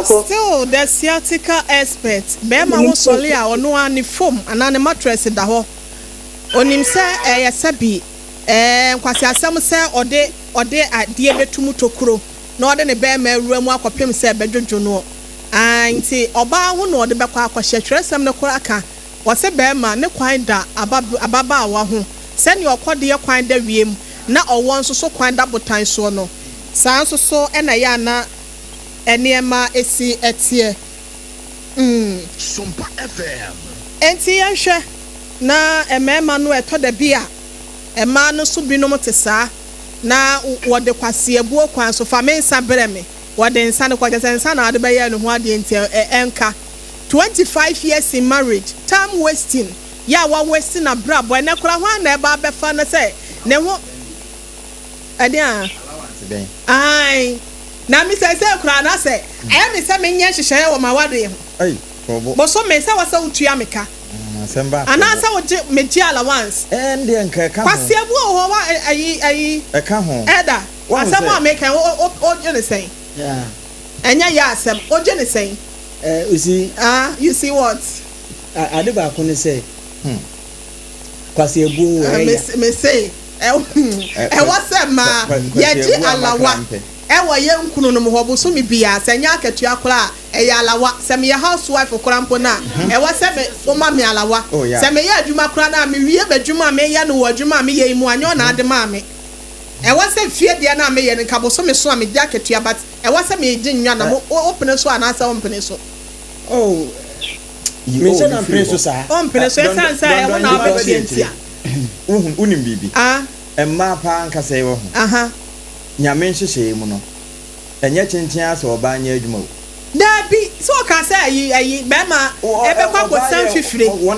Still the sciatica expert bɛɛma wo sɔle a ɔno a ne foam anaa ne mattress da hɔ onim sɛ ɛyɛ sɛbi nkwasi asɛm sɛ ɔde adeɛ bɛtum tokuro na ɔde ne bɛɛma awura mu akɔpem sɛ bɛdwodwo no nti ɔbaa ho na ɔde bɛkɔ akɔhyɛ twerɛsɛm no kora ka wɔsɛ bɛɛma ne kwan da ababaawa ho sɛnea ɔkɔdeɛ kwan da wiem na ɔwɔ nso so kwan da botan soɔ no saa nso so ɛna yɛ ana Heneyere esi etie. Sompa FM. Enti yɛhwɛ na emema no ɛtɔ da bi a ɛma no so binom te saa na wɔde kwase abuo kwan so fa me nsa brɛ me wɔde nsa no kwagye nsa na ade bɛyɛ no ho ade enti ɛnka 25 years in marriage time wasting ya wa wasting na bra boy na kora ho na ɛba bɛfa no sɛ ne ho ɛde a ai na mi sɛ kura na sɛ ɛyɛ mi sɛ me nyɛ hyehyɛ wɔ ma wade ho bo so me sɛ wasa utua meka ana sɛ woje meji allowance ɛnde nka ka ho kwase abu ho wa ayi ɛka ho ɛda asɛm a meka o je ne sɛn ɛnya ya asɛm o je ne sɛn you see you see what ade ba ko ne sɛ kwase abu me say wasɛ ma yaji alawa ewa ye nkunu no ho bo so me bia sanya akatua kora e ya alawa se me housewife kora mpo na e wa se me o ma me alawa se me ya adwuma kora na me wie badwuma me ya no wadwuma me ye mu anyo na ade ma me e wa se fie de na me ye nka bo so me so me dia akatua but e wa se me gye nwa na mo opene so ana sa opene so me se na opene so sa opene so san sa e ho na ba bientia unim bibi emma pa nka se wo ho nyame nhyehyɛ mu no enye kyenkyen asa oba anya adwuma o dabi so ka say ayi bema ebe kwa ko san fifire no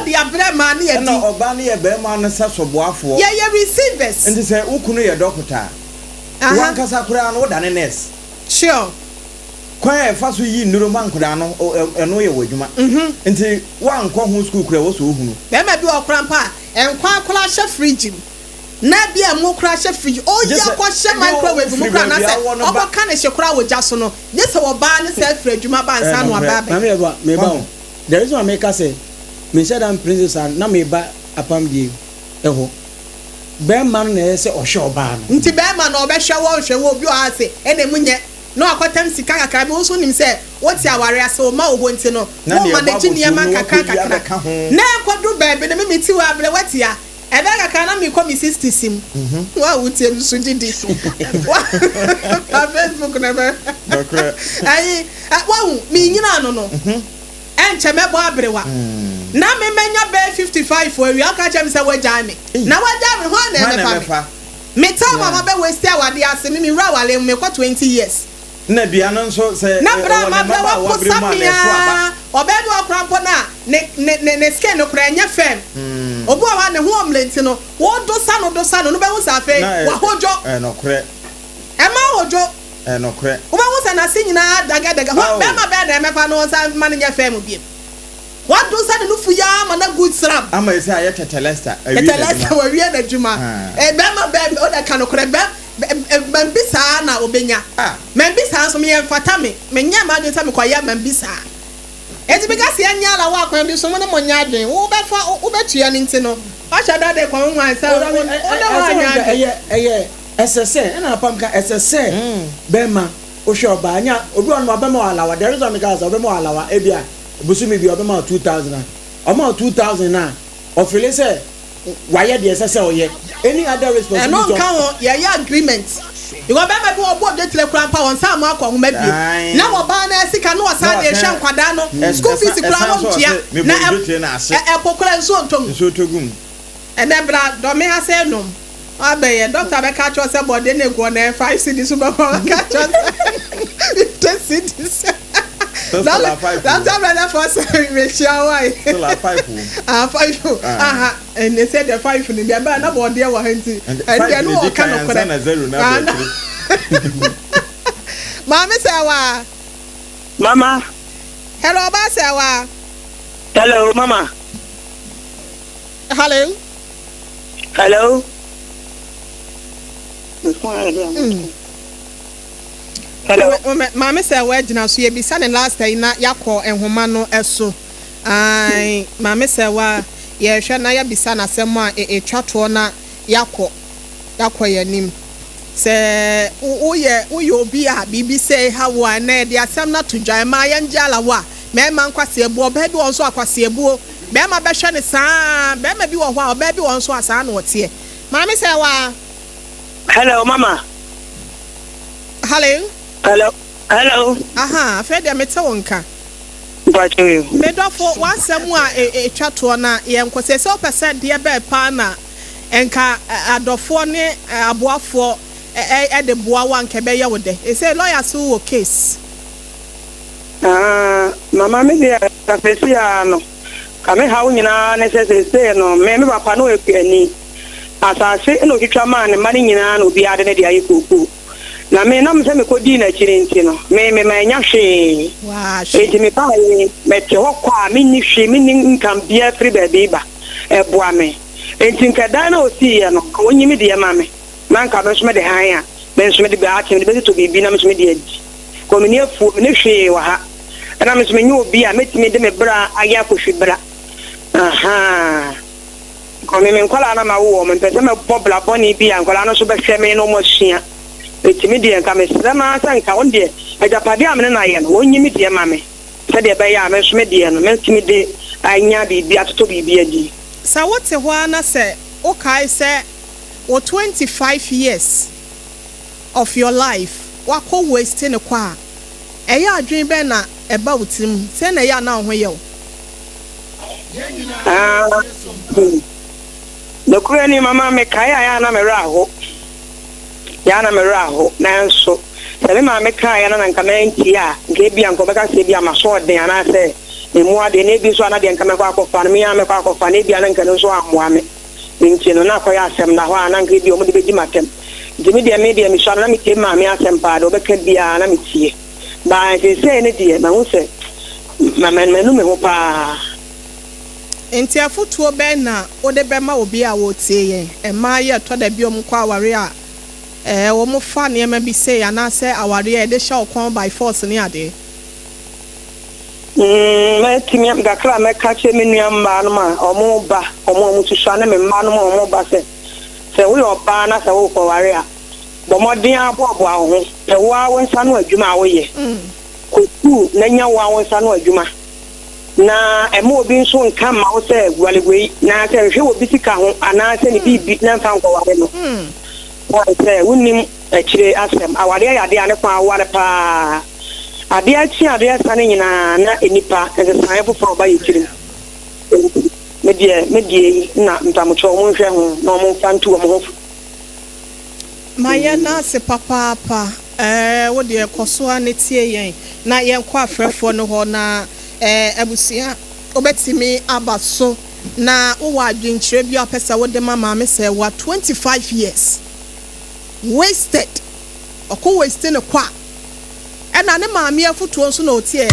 de abrema na yedi na oba na ye bema no sa soboafo ye receivers nti say ukunu ye doctor wan kasa kura no da ne nurse sure kwa fa so yi nduro man kura no eno ye wadwuma nti wan kɔ ho school kura wo so ohunu bema bi okra mpa enkwa akora hye fridge na bia mo kra hye fridge o ya kwa hye microwave mo kra na se oboka na hye kra wo jaso no ye se wo ba ne se fra adwuma ba nsa no aba ba me ba there is one make say me said am princess na me ba apam bie eho be man na se o hye oba no nti be man na obehwe wo obi o ase ene munye no akotam sika kakra me so nim se woti aware ase o ma obo nti no wo manage niam kakra na kodu ba be na me ti wa abre wati a ebe ka na mi komi 60 sim wa wuti em so didi Facebook na be ai wa mi nyina no enche mebo abrewa na me menya be 55 for wi aka chem se waja me na waja me ho na me fa me ta mama be waste awade ase me wura wale me kwa 20 years na bia no nso se na bra ma bra wa kusamia obedu akrampo na ne skin no kra nya fem obu wa ne ho omlenti no wo do sa no no be hu sa fe wa hojo no kre e ma hojo no kre Uma wo sa na sinyina daga ho be ma be na mefa no sa ma nya fa mu biem what do say no fu ya ma na good sram ama ese aye tetelesta wa wi na djuma be ma be o da kan kre be mbisa na obenya mbisa so me yemfata me nya ma dwen sa me kwaya mbisa eti be gase anya la wa kwan bi so mo na mo nya adwen wo be fa wo be tua ni ntino acha da de kwan nwan sa o da wa nya SSN na pam ka SSN be ma o sho ba anya obi on ba ma alawa there is on the gas obi ma alawa ebia busumi bi obi ma 2000 o ma 2000 na o feel say why the SSN o ye any other responsibility no kan ya agreement you go be ma bi obo de tele kran pa won sa ma akwa homa bi na wo ba na sika no sa de hwe nkwada no school fees kran won tia na epokora nso ntogum enebra do me ha say no abeye doctor be catch us about the nego na 5 cedis super catch us 10 cedis that's another for me share why so la 5 5 and they said the 5 ni be ba na board there wa hanti and they no kan no kore na 0 na be Mama sawa mama hello ba sawa hello mama hello hello hello Mama say we gina so ye bisa ne last time na yakọ enhoma no eso ai mama say wa ye hwe na ya bisa na asem a etwato na yakọ yanim se uye obi a bibi say how na de asem na to dwan ma ya njala wa me ma nkwase ebu oba bi won so akwase ebu be ma be hwe ne saa be ma bi wo ho a oba bi won so asa na wote mama say wa hello mama hello aha afede amete wonka bacho you me dofo wasem a etwato na ye nkose se percent de be pa na enka adofo ne aboafo de boa wan ke be ye wode e say lawyer so wo case mama me dia kafesi ano kame hawo nyina ne se no me papa no ekuani asase no kitwa man mani nyina no bi ade ne dia yekuku na me na mse me kodi na chirinti no me nya hwe wa eti me pa me te hokwa me ni hwe me ni nkam bia free baby ba eboa me enti nkada na osi ye no onyi me de ma me man ka no sme de han ya me sme de ba ati me de to bibi na me sme de adi ko me ni afu me hwe wa ha na me sme nyi obi a metimi de me bra aya ko hwe bra aha ko me nkwala na ma wo me pese me bobla boni bi ankwala no so be hwe me no mo hia etimi de nka me sema sanka on de ajapade amene na ye no onyi mi de ma me se de be ya me so me de no me timi de anya bibi atoto bibi adi sa wote ho ana se o kai se o 25 years of your life wako waste ne kwa eya adwen be na eba wutim se na ya na ho ye o the Queen mama me kaya na me raho yana me raho nanso se me me kaya na nka me ntia nke bia nko beka se bia maso de ana se emu ade ne bi so ana de nka me kwa akofa me ya me kwa akofa ne bia na nka no so amoa me nti no na akoya asem na ho ana nka bi o mo de beji matem nti me de me so na me tie ma me asem pa do beka bia na me tie ba se ne die ma hu se mama no me ho pa enti afotuo be na o de be ma obi a wo tie yen e ma ye to da bi o mo kwa aware a wo mo fa ne ma bi say ana se aware e de sha okon by force ne ade me timi am ga kra me ka che me nuam ba no ma omo ba omo tu sha na me ma no omo ba se wo yo ba na se wo ko ware a bo modin abo aho e wo awon sa no adwuma wo ye ko tu na nya wo awon sa no adwuma na emo obi nso nka ma wo se gwalegwe na se hwe obi sika ho ana se ni bibi na nfa nko ware no wa se wonim akire asem aware ya de ane kwa aware pa ade achi ade asane nyina na enipa e se san foforo ba yikire medie na ntamocho mo hwe ho na mo fantu mo ho maya na se papa wo de ekoso ane tie yen na yen kwa afrefo no ho na abusia obetimi abaso na wo adwenkyere bi apesa wo de mama me say wa 25 years wasted ɔkɔ waste ne kwa ɛna ne maame afotuo nso na otie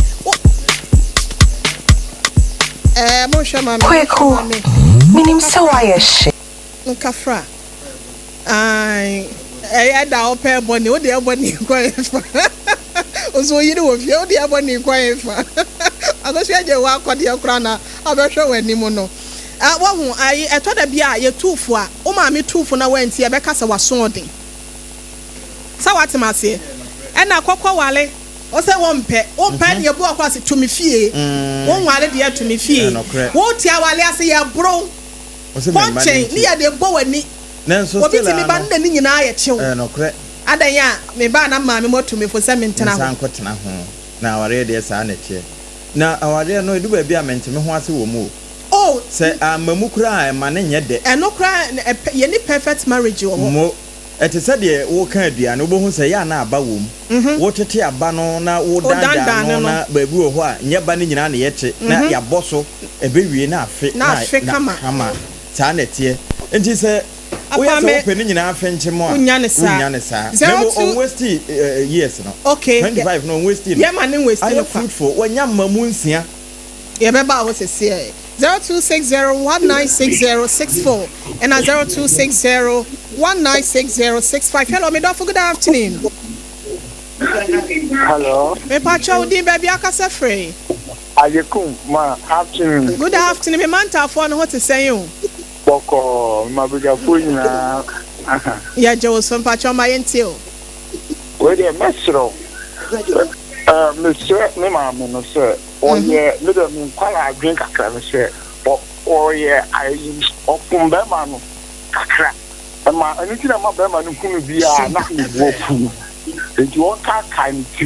mo hwɛ maame Kweku minim sɛ wayɛ hye nkafra ai da opɛ bɔne wo de bɔne kwa fa ozo yiri wo fie wo de bɔne kwa fa agosu agye wa akɔde akora na abɛhwɛ wani mu no wahu ai ɛtɔ da bia ye tuufo a o maame tuufo na wanti e bɛka sɛ waso ɔden sa watemase ɛna kɔkɔ wale o sɛ wɔmpɛ ne ebu akɔ ase tumi fie wɔn wale de tumi fie wo tia wale ase ye bro pɔnkyɛn ne yɛ de bɔ wani obi ti mi ba nna ni nyinaa yɛ kyew nokre adanya me ba na maame motumi fo sɛ mentena ho sankotena ho na aware de saa na tie na aware no edu ba bia menteme ho ase wɔ mu oh sɛ amamu kura ma ne nyɛ de ɛno kura yɛ ni perfect marriage wɔ mo ɛte sɛ de wo ka aduane wo bohu sɛ ya na aba wɔ mu wo tete aba no na wo danda no na baabi wɔ hɔ a nyɛ ba ne nyinaa ne yɛte na yabɔ so ɛbɛwie na afe kama saa na tie enti sɛ we are open in French more. Unyanisa. On Westy years no. Okay. 25 no Westy. Yeah, man, Westy. I am fruitful. When young Mamunsia. Yeah, remember what it say. 0260196064 and 0260196065. Hello, me don't good afternoon. Hello. Me pacho di baby akasa free. Ayekum ma afternoon. Good afternoon. Me man ta phone what to say you. Boko mabuga funyina ya jo Sompa choma yentio we dey mesro mesro me maame no se oye me do me kwala adwen kakra no se oye ayi okumba ma no kakra ma aniti na ma ba ma no kunu bia na wo fu enti won ka kan ti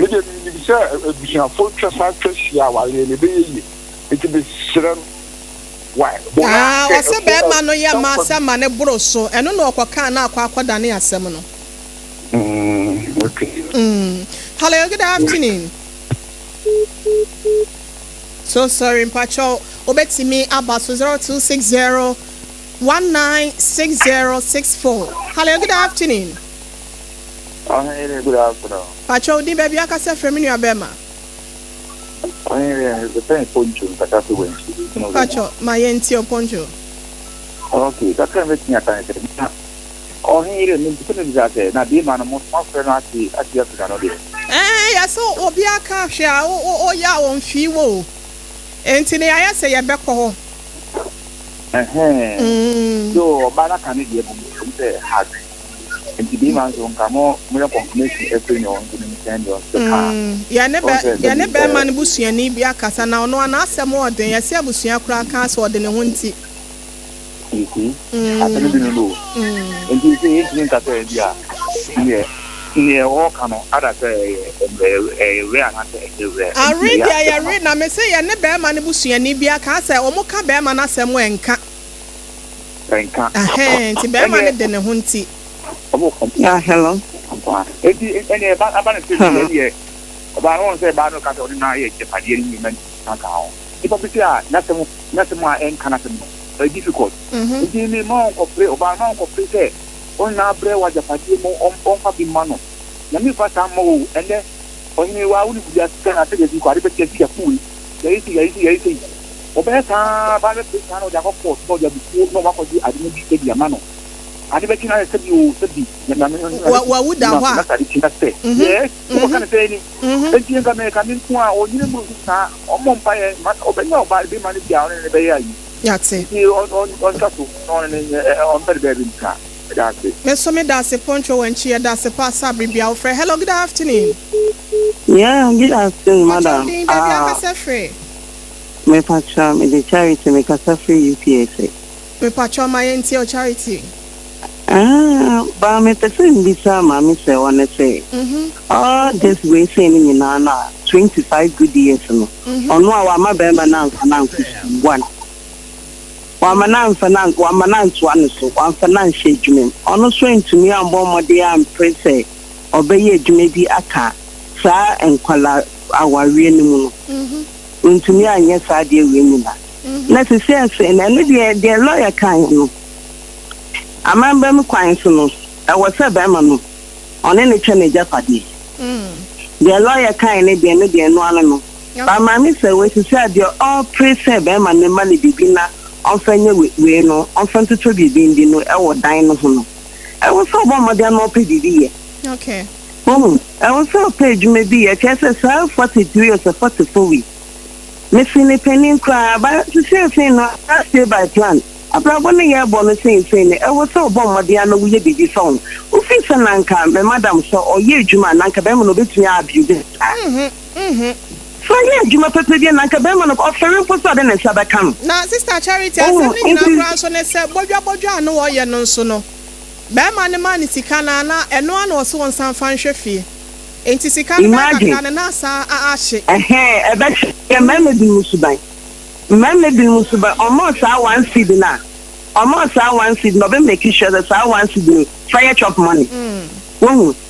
me dey me se ebusia fo twesa twesa wale le be yi enti be sira wase bɛɛma no yɛ ma asɛm ma ne boro so ɛno na ɔkɔka na akɔda ne asɛm no okay hello good afternoon so sorry mpacho obetimi aba so 0260196064 hello good afternoon hey good afternoon pacho di baby akasa frame nua bɛɛma the pen poncho that we went. Pacho, my entio poncho. Okay, that can make me a time. Oh, here in the na be man most friend at the African. I saw Obiaka share or ya on fee wo. And today I say a back home. So, Bana can be hard. And the demands on Camo, more confirmation every year on the ya never man busua ni bia kasa na ono na asem ode ya se abusua kura kan so ode ne ho nti atene bi no enti se yin ka te bia ne o kano ada se we ana te we ya read na me say ya ne be man busua ni bia ka say o mo ka be man asem enka enti be man de ne ho nti yeah hello eti ene abana se ye ba no se ba no ka to na ye che pa die ni men ka o ipo bi a na se mo a en kana se mo very difficult eti ni mo ko pre o ba no ko pre se on na bre wa ja pa die mo on fa bi mano na mi fa sa mo ene o ni wa uni bu ya se na se di ko ari pe ti ya fu ya isi o be sa ba le pe sa no ja ko ko to ja bi no ma ko di adi bi te bi mano adi be kina se bi na me wa wuda hwa yes o kana se ni enti nga me ka min kwa o ni mu sa o mo mpa ye o be nya o ba be ma ni bia o ne be ya yi yate ni on ka so on ne on per be bin ka yate me so me da se poncho wanchi da se pass bibia o frɛ hello good afternoon yeah good afternoon madam me pacha me the charity me kasa free UPSA me pacha my enti o charity but me person bisa mama say wanna say all this way saying in na 25 good years no ono awa ma be ma na one wa ma na finance wa ma na one so wa finance adwuma ono so ntumi ambo mode am prese obeye adwuma bi aka saa enkwala awarie ni mu no ntumi anya saa de we ni na se say na no de lawyer kan no amamba me kwan so no e wo se be ma no on any channel Japadi. The lawyer kind of the no. But Mammy said, when she said, you're all praise her, Bama, and the money beginer, often you know, often to be being the no, I was dying of no. I was so one of them more pretty. Okay. I was so page maybe a chess as 43 or 44 weeks. Missing a penny cry, but to say, no, I stay by plan. About 1 year bonus saying, I was so bomb, the other will be the song. Who thinks an anchor, Madame saw or ye, Juma, and Anka Bemon of it, abuse. So yeah, Juma Pepe and Anka Bemon of offering for sudden and Sabacam. Now, Sister Charity, I said, Boja, no, I no sono. Bema the man is Sikana, and no one was on some fancy fee. Ain't Sikana and Nasa Ashe. A bet a memory Musubai. Memory Musubai, almost our one seed now. Almost our one seed, no, making sure that our one seed fire chop money.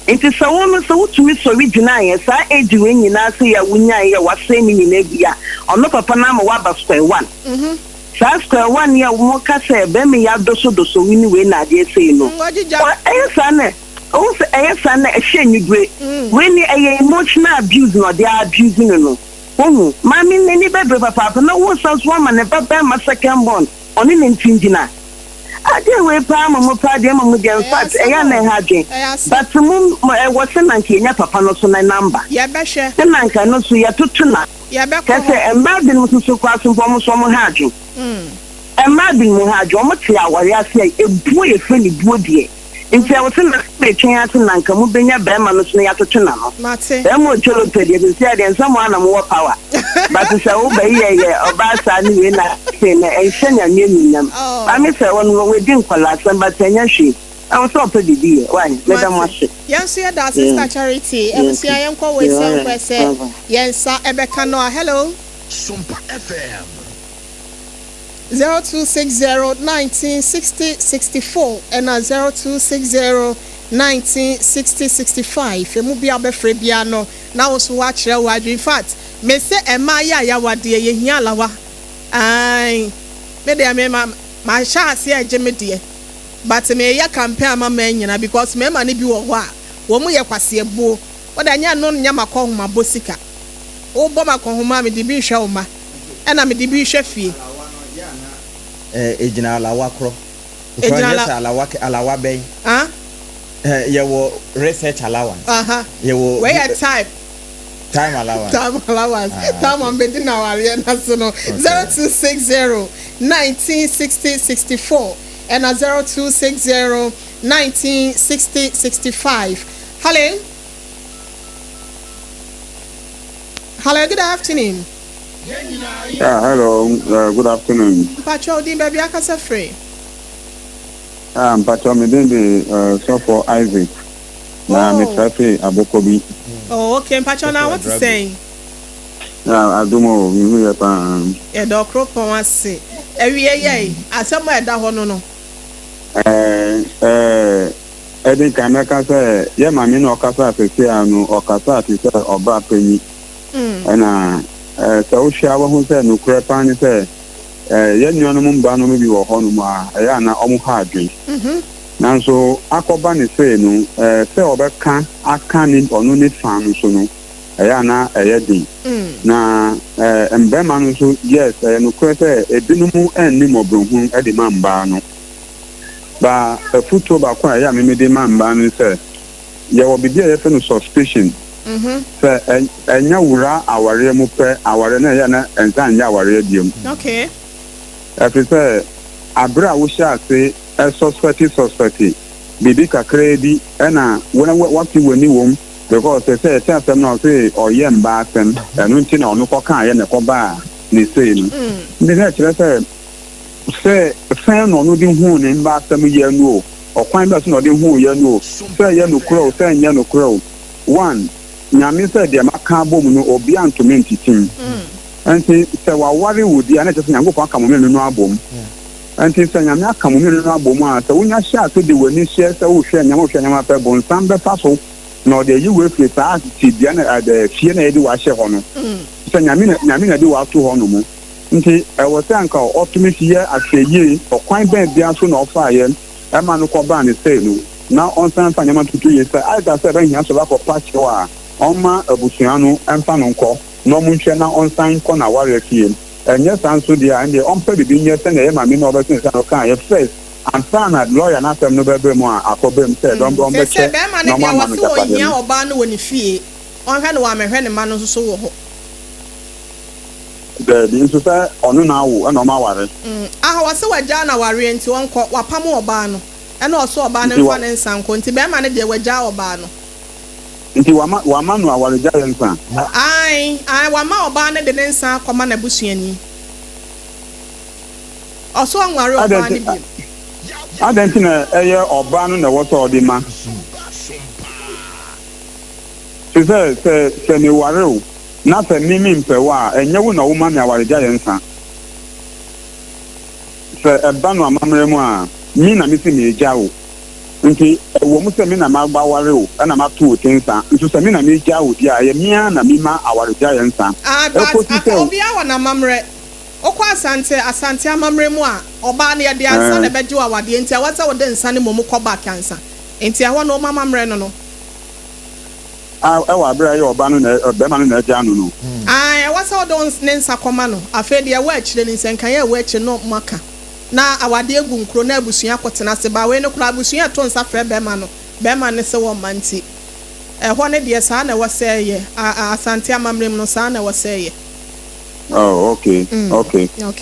It is a woman so to me so original, as I age when you now say a winner was saying in India, or no Panama Waba square one. Sasquare 1 year Moka say, Bemi Yadoso so winning when I dare say no. Also, a son, a shame you great. When a emotional abuse, no, they are abusing no. Mammy, many baby papa, no one sounds woman, never bear my second born, on an intingina. I did wait, Palma, Mopadium, again, fat, a young hadging. But to moon, I wasn't until Papa not on a number. Yabasha, the man cannot see a tutuna. Yabaka, and Madden was so crossing from some hadging. And Madden will have your material, I say, a boy, a friendly body. In Telson, a chance and Lanka, moving your Bama, to Tunano. Mate, I'm more children, and said, and someone more power. But it's a obey a basa, and send a new them. I miss her when we didn't call us, but 10 years she. I was so pretty dear. Why, Madam Washi? Yes, here, that's Sister Charity. And see, I am always saying, yes, sir, Ebekano, hello. Sompa FM. 0260-1960-64 and 0260-1960-65. You must be able to Fabiano. Now, so watch your word. In fact, me say Emaya ya wadi ye hialawa. Ay, me de my chance here Jemedie. But me ya compare my men because me mani bi wo wa. Wo mu ye kwase ebo. Wo da nya no nya makọ homa bosika. Wo bo makọ homa me de bi hwe homa. Na me de bi hwe fie. Ejina alawa kro. Ejina alawa ben. Your research allowance. Your where type allowance. Time allowance. Time on bending our national 0260-1960-64 and 0260-1960-65. Hello. Hello, good afternoon. Hello, good afternoon. Patrol di baby akasa free. Patrol me dey so for Isaac. Na me trafe abokobi. Oh, okay. Patrol now what you saying? Adumo mi ya pa. E do crop on say. Ewie ye, asemo e da ho no. Edi kanaka say ye mami no okasa afese anu okasa afese oba panyi. Na so shawa hu say no krepa ni say ye nyonu mba no bi wo ho no ma ya na omu ha adwen. Nanso akoba ni say no say obeka aka ni onu ni fan so no ya na eyedi. Na embema no so yes no kre say ebinumu enni mobrohun e de mamba no. Ba futo ba kwa ya me de mamba no say ye wo bibia ye fe no suspicion. Say enya wura aware mu pe aware na ya na enza nya aware biem. Okay. After say abra wo sha say suspect bibi kakra bi na what you wani wom because say them now say oye mba asem enu nti na onu ko kan ye ne ko ba ni say no. Ndi na kire say no no di hu ne mba asem ye no okwan ba so no di hu ye no say ye no kro say nya no kro one nyame say de maka bom no obi antomen titim anti say wa wari wudi ana just nyango pa kamome no abom anti say nyame akamome no abom a say wonya sha so de wani share say wo hwe nyama pe bon sambe faso no de yi we free sa ti bia na de fie na edi wa hye ho no say nyame na de wa to ho no mu nti e wo say anka automate ye afeye okwan ben bia so na ofa ye e ma no ko ba ne say no na ɔnsan fa nyama tutu yɛ sɛ ayɛ sɛ ɛbɛhia so bakɔ pakyɛ hɔ a ɔma abusua no ɛmfa no nkɔ na ɔmo nhwɛ na ɔnsan nkɔ na awareɛ fie ɛnyɛ saa nso deɛ a ɛndeɛ ɔmpɛ bibi nyɛ sɛ na ɛyɛ maame na ɔbɛsen sɛ ɔka yɛ first ansa na lawyer n'asɛm no bɛbɛ mu a akɔbɛm sɛ dɔmbɔ ɔmbɛkyɛ na ɔmo ama no kapade no ɔbaa no wɔ ne fie ɔnhwɛ no wɔamɛhwɛ ne ma no nso so wɔ hɔ dɛbi nso sɛ ɔno na awo ɛna ɔmo aware wɔ sɛ wagyaa na awareɛ nti wɔnkɔ wapam ɔbaa no ɛna ɔso ɔbaa no mfa ne nsa nkɔ nti bɛrima no deɛ wagyaa ɔbaa no nti wama no awaregya yɛ nsa wama ɔbaa no de ne nsa akɔma n'abusuani ɔso anware ɔbaa no bi adɛn nti na ɛyɛ ɔbaa no na ɛwɔ sɛ ɔde ma sɛ meware o na sɛ mimi mpɛ wo a ɛnyɛ wo na woma me awaregya yɛ nsa sɛ ɛba no amammerɛ mu a mi na mesi meegya wo nti ɛwɔ mu sɛ mi na magba aware o ɛna mato o te nsa nso sɛ mi na meegya wo di a ɛyɛ mia na mima awaregya yɛ nsa obi awɔ na amammerɛ okɔ asante amammerɛ mu a ɔbaa no yɛde ansa na ɛbɛgye wo awadeɛ nti awɔ sɛ wode nsa ne mmom kɔ back ansa nti ɛhɔ na ɔma amammerɛ no ɛwɔ abere ayɛ ɔbaa no na bɛrima no na ɛgya no no ɛwɔ sɛ wode ne nsa kɔma no afei deɛ ɛwɔ akyire ne nsɛnkaeɛ ɛwɔ akyire no maka na awadeɛ gu nkuro na abusua akɔtena ase ba wei no kora abusua to nsa frɛ bɛrima no sɛ wɔ mma nti ɛhɔ ne deɛ saa na ɛwɔ sɛ yɛ asante amammerɛ mu no saa na ɛwɔ sɛ yɛ okay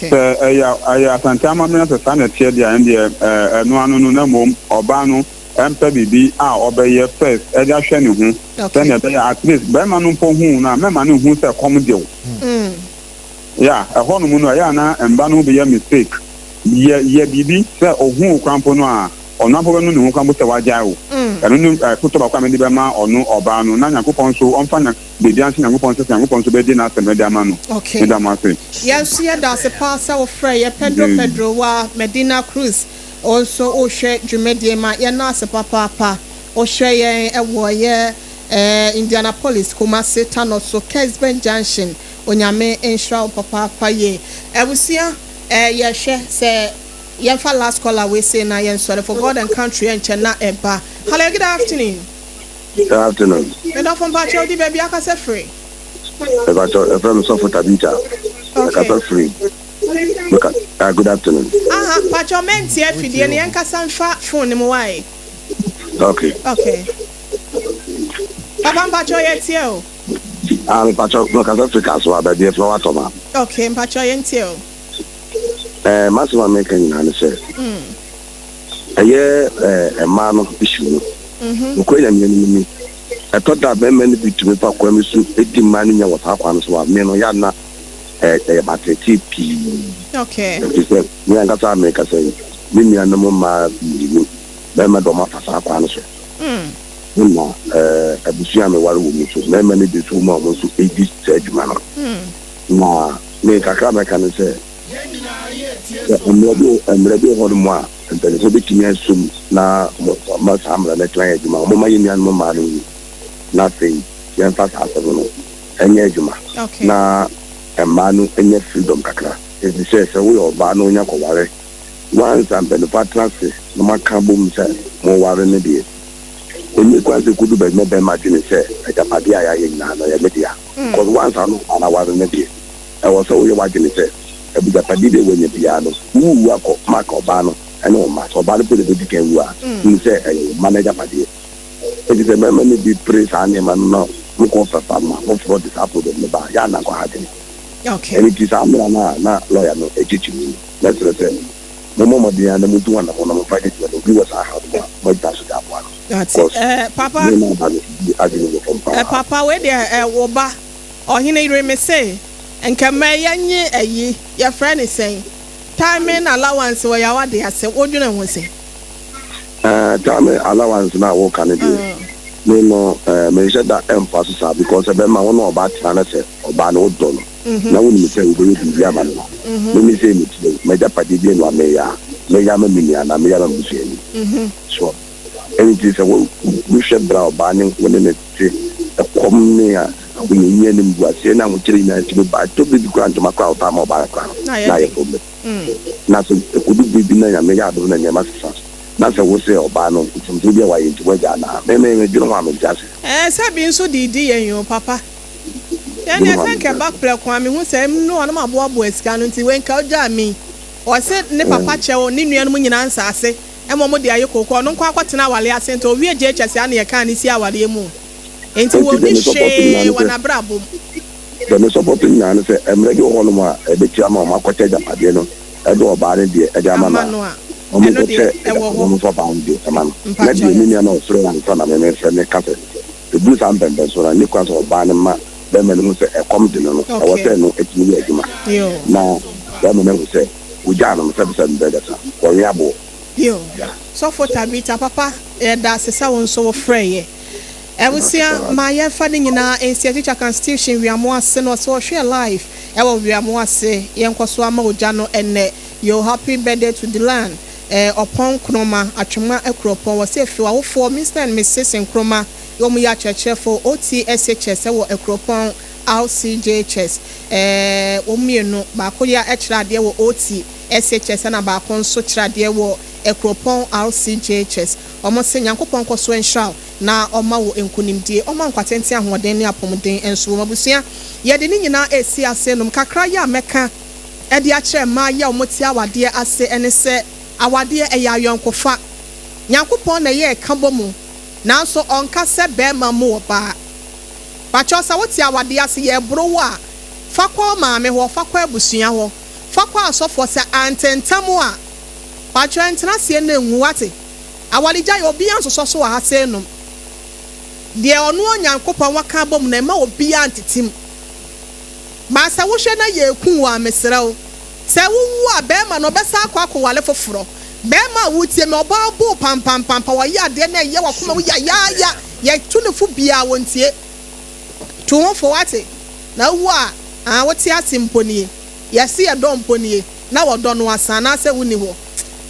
sɛ ɛyɛ asante amammerɛ sɛ saa na ɛteɛ deɛ ɛndeɛ ɛno ano no na mmom ɔbaa no ɛmpɛ biribi a ɔbɛyɛ first ɛde ahwɛ ne ho sɛnea ɛbɛyɛ at least bɛrima no mpo hu na mɛma no hu sɛ kɔm dew ɛhɔ no mu no ɛyɛ ana mba no bɛyɛ mistake yɛ biribi sɛ ɔhu krampo no a ɔno apɔ bɛno ne ho krampo sɛ wagyae wo ɛno no kotɔ baako a mede bɛma ɔno ɔbaa no na nyankopɔn nso ɔmfa na biribi anse nyankopɔn sɛ nyankopɔn nso bɛdi n'asɛm de ama no meda mo ase yɛnso yɛda ase paa sɛ wofrɛ yɛ pedro wa medina cruz also ohwɛ dwumadie ma yɛna ase papaapa ohwɛ yɛn ɛwɔ yɛ Indianapolis Kumasi Tano so Kesben Junction onyame enhra papaapa ye abusia yɛhwɛ sɛ yɛmfa last caller we say na yɛnsɔre for God and country and na eba hello good afternoon me don from Pacho di baby akase free Pacho from Sompa akase free look at good afternoon Pacho menti afidie ne yankasa mfa phone mu why okay Papa Pacho yetie o Pacho look at Africa so about the flower toma okay Pacho yetie o Massive American and say, a man of issue. I thought that many people to me for commission 80 money was happening so men or yana about a TP. Okay. Me and Gata make us say, Mimi and the Mama, Bema Doma Fasa. A Busiam, what woman, so many do two moments to 80 stage manner. Make a camera can say. I'm ready for the more, and there is a bit in some now. Must hammer and try to my young man. Nothing, young fast after and yajuma. Now, a man in your freedom, Kakra. If the says a way or Bano Yakoware, once I'm the partners, no more kaboom said, more warren a day. When you quite could do better than Martin said, like a Padia in Nana Media. Because once I know I was a day. I was always watching it. Ebuja padide wenye piano wu wako Marco Bano eno Marco Bano put the big wa ni say manager padide it is a many be praise and man no look for farmer go for this apple the ba ya na ko hadini okay and it is amra na lawyer no echichi let's say no more dia na mutu wana ona mo fight it we was how mo tasu da one that's papa papa we there woba Heneyere me say and can yanye ayi your friend is saying time allowance where you are there say what do you want say time allowance now what can it do no me said that emphasis because be ma won oba tana say oba no do no na won me say we do bia ma no me say me me da padi bi no me ya me minia na me ya na busuani so anything say we should bra oba ni won ne ti kom ne ya we need them to say na mo kiri na ti ba to be grant ma kwa ta ma ba kwa na ye problem na so could be na ya me ya do na nyama sa na sɛ wo sɛ ɔbaa no ntumtum bi a wayɛ nti wagya na me dwene ho a megya se sɛ bi nso didi yɛn yo papa yɛne ɛsɛ nkɛ back plɛ kwa me hu sɛ no ɔno maboaboa sika no nti wenka ogya me ɔsɛ ne papa kyɛw ne nua no mu nyina nsase ɛmɔ mo de ayɛ kokɔ no nkɔ akɔtena awale ase nti owie gye kyɛse a ne yɛka ne si awale mu enti wo ni hwee wana brabom the me support nyina ne sɛ emre bi ho no mu a ebetia ma ma kɔkyɛ japade no ɛde ɔbaa ne de ɛde ama na ɔmo de ɔmo fa baa de ama no na de ni nua no soro na na me fɛ ne ka sɛ the blues am bɛn so na ne kwa sɛ ɔbaa ne ma bɛma ne mu sɛ ɛkɔm de no ɛwɔ sɛ no etimi yɛ adwuma na bɛma ne mu sɛ ugya no sɛ sɛ mbɛ data ɔyɛ abo yo so for tabita papa da sesa won so frɛ ye Ebusia ma ye fa ne nyina ensia teacher constitution Maame Ase no so hwe live e wo Maame Ase ye nkoso ama ogya no enne yo happy birthday to the land opon kroma atwema ekropon wo se fi wa wo for Mr and Mrs Nkroma yo mu ya chechefo OTSHS e wo ekropon RCJHS wo mienu ba ko ya ekyirade wo OTSHS na ba ko nso kyirade wo ekropon RCJHS omo se nyankopon koso enhra na oma wo enkunimdie oma nkwatenti ahoden ne apomden enso mabusia ye de ni nyina esi ase nom kakra ya meka e de a kire ma ya omoti awade ase ene se awade eya ayonkofa nyankopon na ye kabomu nanso onka se be ma mo ba pacho sa woti awade ase ye browo a fakwa maame ho fakwa abusua ho fakwa asofo se antentamu a pacho entena se na enwuwate awalija yo bia nsoso so wa ase nom de onu onyankopon waka bom na ma obi antetim ma sa wo hwe na ye ku wa mesrew se wo a be ma no besa akwa wale foforo be ma wo tie me oba bu pam wa ya de na ye wakoma wo ya ye tunefu bia wontie to won for wate na wo a wo tie asimponie ye se ye do mponie na wo do no asana se woni ho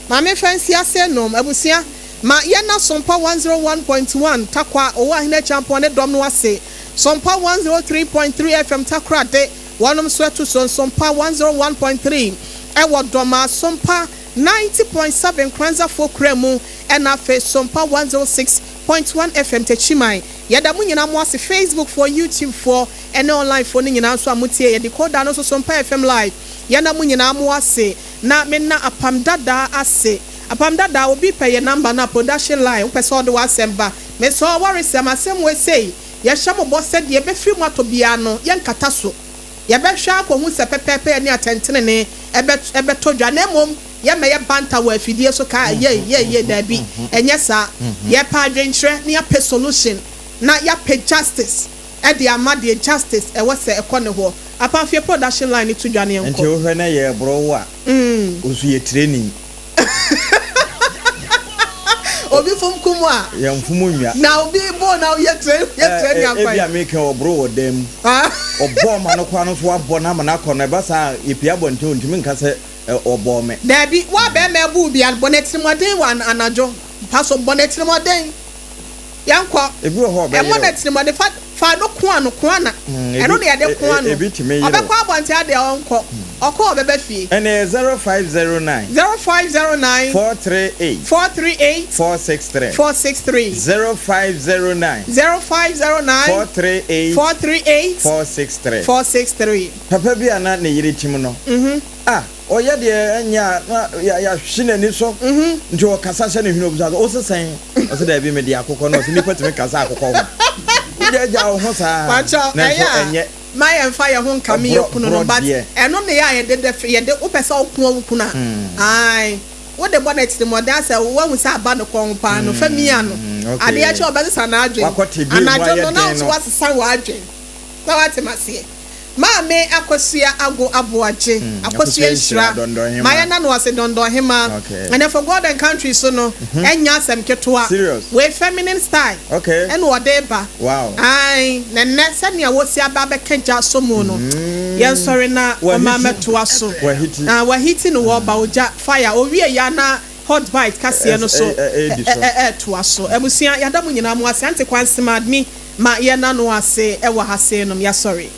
ma me fancy ase nom abusia ma yena Sompa 101.1 takwa owa hina champion ne dom no ase Sompa 103.5 FM takra de wonom swetu Sompa 101.3 ewo doma Sompa 90.7 kranza fokremu ena fe Sompa 106.5 FM techimai yeda mu nyina mo ase Facebook for YouTube for ene online for ni nyina so amutie ye decoder no so Sompa FM live yena mu nyina mo ase na menna apamdada ase apamdada obi pay number na production line person do asemba me so worry sem asem we say ye hye mo boss de ye be firi mo atobia no ye nkata so ye be hwa akohu se pepepe ne atentene ne ebe todwa na mom ye me ye banta wa afidie so ka ye dabi enye sa ye pa adwentre ne ya solution na ya pay justice e de amade justice e wose ekone ho apafie production line to dwane enko enti wo hwe na ye bro wa osu ye training obi fom kumwa ya mfumu nwa na obi bo na ye train akwa e bia make obro wodem obo ma no kwa no so abo na ma na akọ na ba sa epia bonte ontimi nka se obo me dabi wa be me bu bia bonnet moden wan anajo paso bonnet moden yankọ ebi ho be e bonnet moden fa no kwa na eno ne de kwa no obekwa bonte ade onko oko obebe fie ene 0509 438 463 0509 438 463 papa bi ana ne yire chim no oye de anya ya hwene ni so nti o kasa hye ne hwene obusa o sesen o se da bi me de akokọ no so ni patimi kasa akokọ ho ja ho sa na enye my and fire hon kame yekunu no but eno ne ya ye de opesa okun okuna ai wo de bonnet mo da say wo hu say aba no kon pa no famia no ade ya che obesa na adwen anajo no na so wasesa wa adwen na wate masie Maame akosua ago aboaje akosua nhira maya na no ase dondo hema and for God and country so no enya asem ketoa we feminine style and whatever wow ai na nessa ne wosi aba be kenja so mu no yen sorry na mama to aso wa hiti no wo ba oja fire owie ya na hot bite kase no so to aso ebusia yada mu nyina mu ase ante kwansema admi ma ye na no ase e wa hase no ya sorry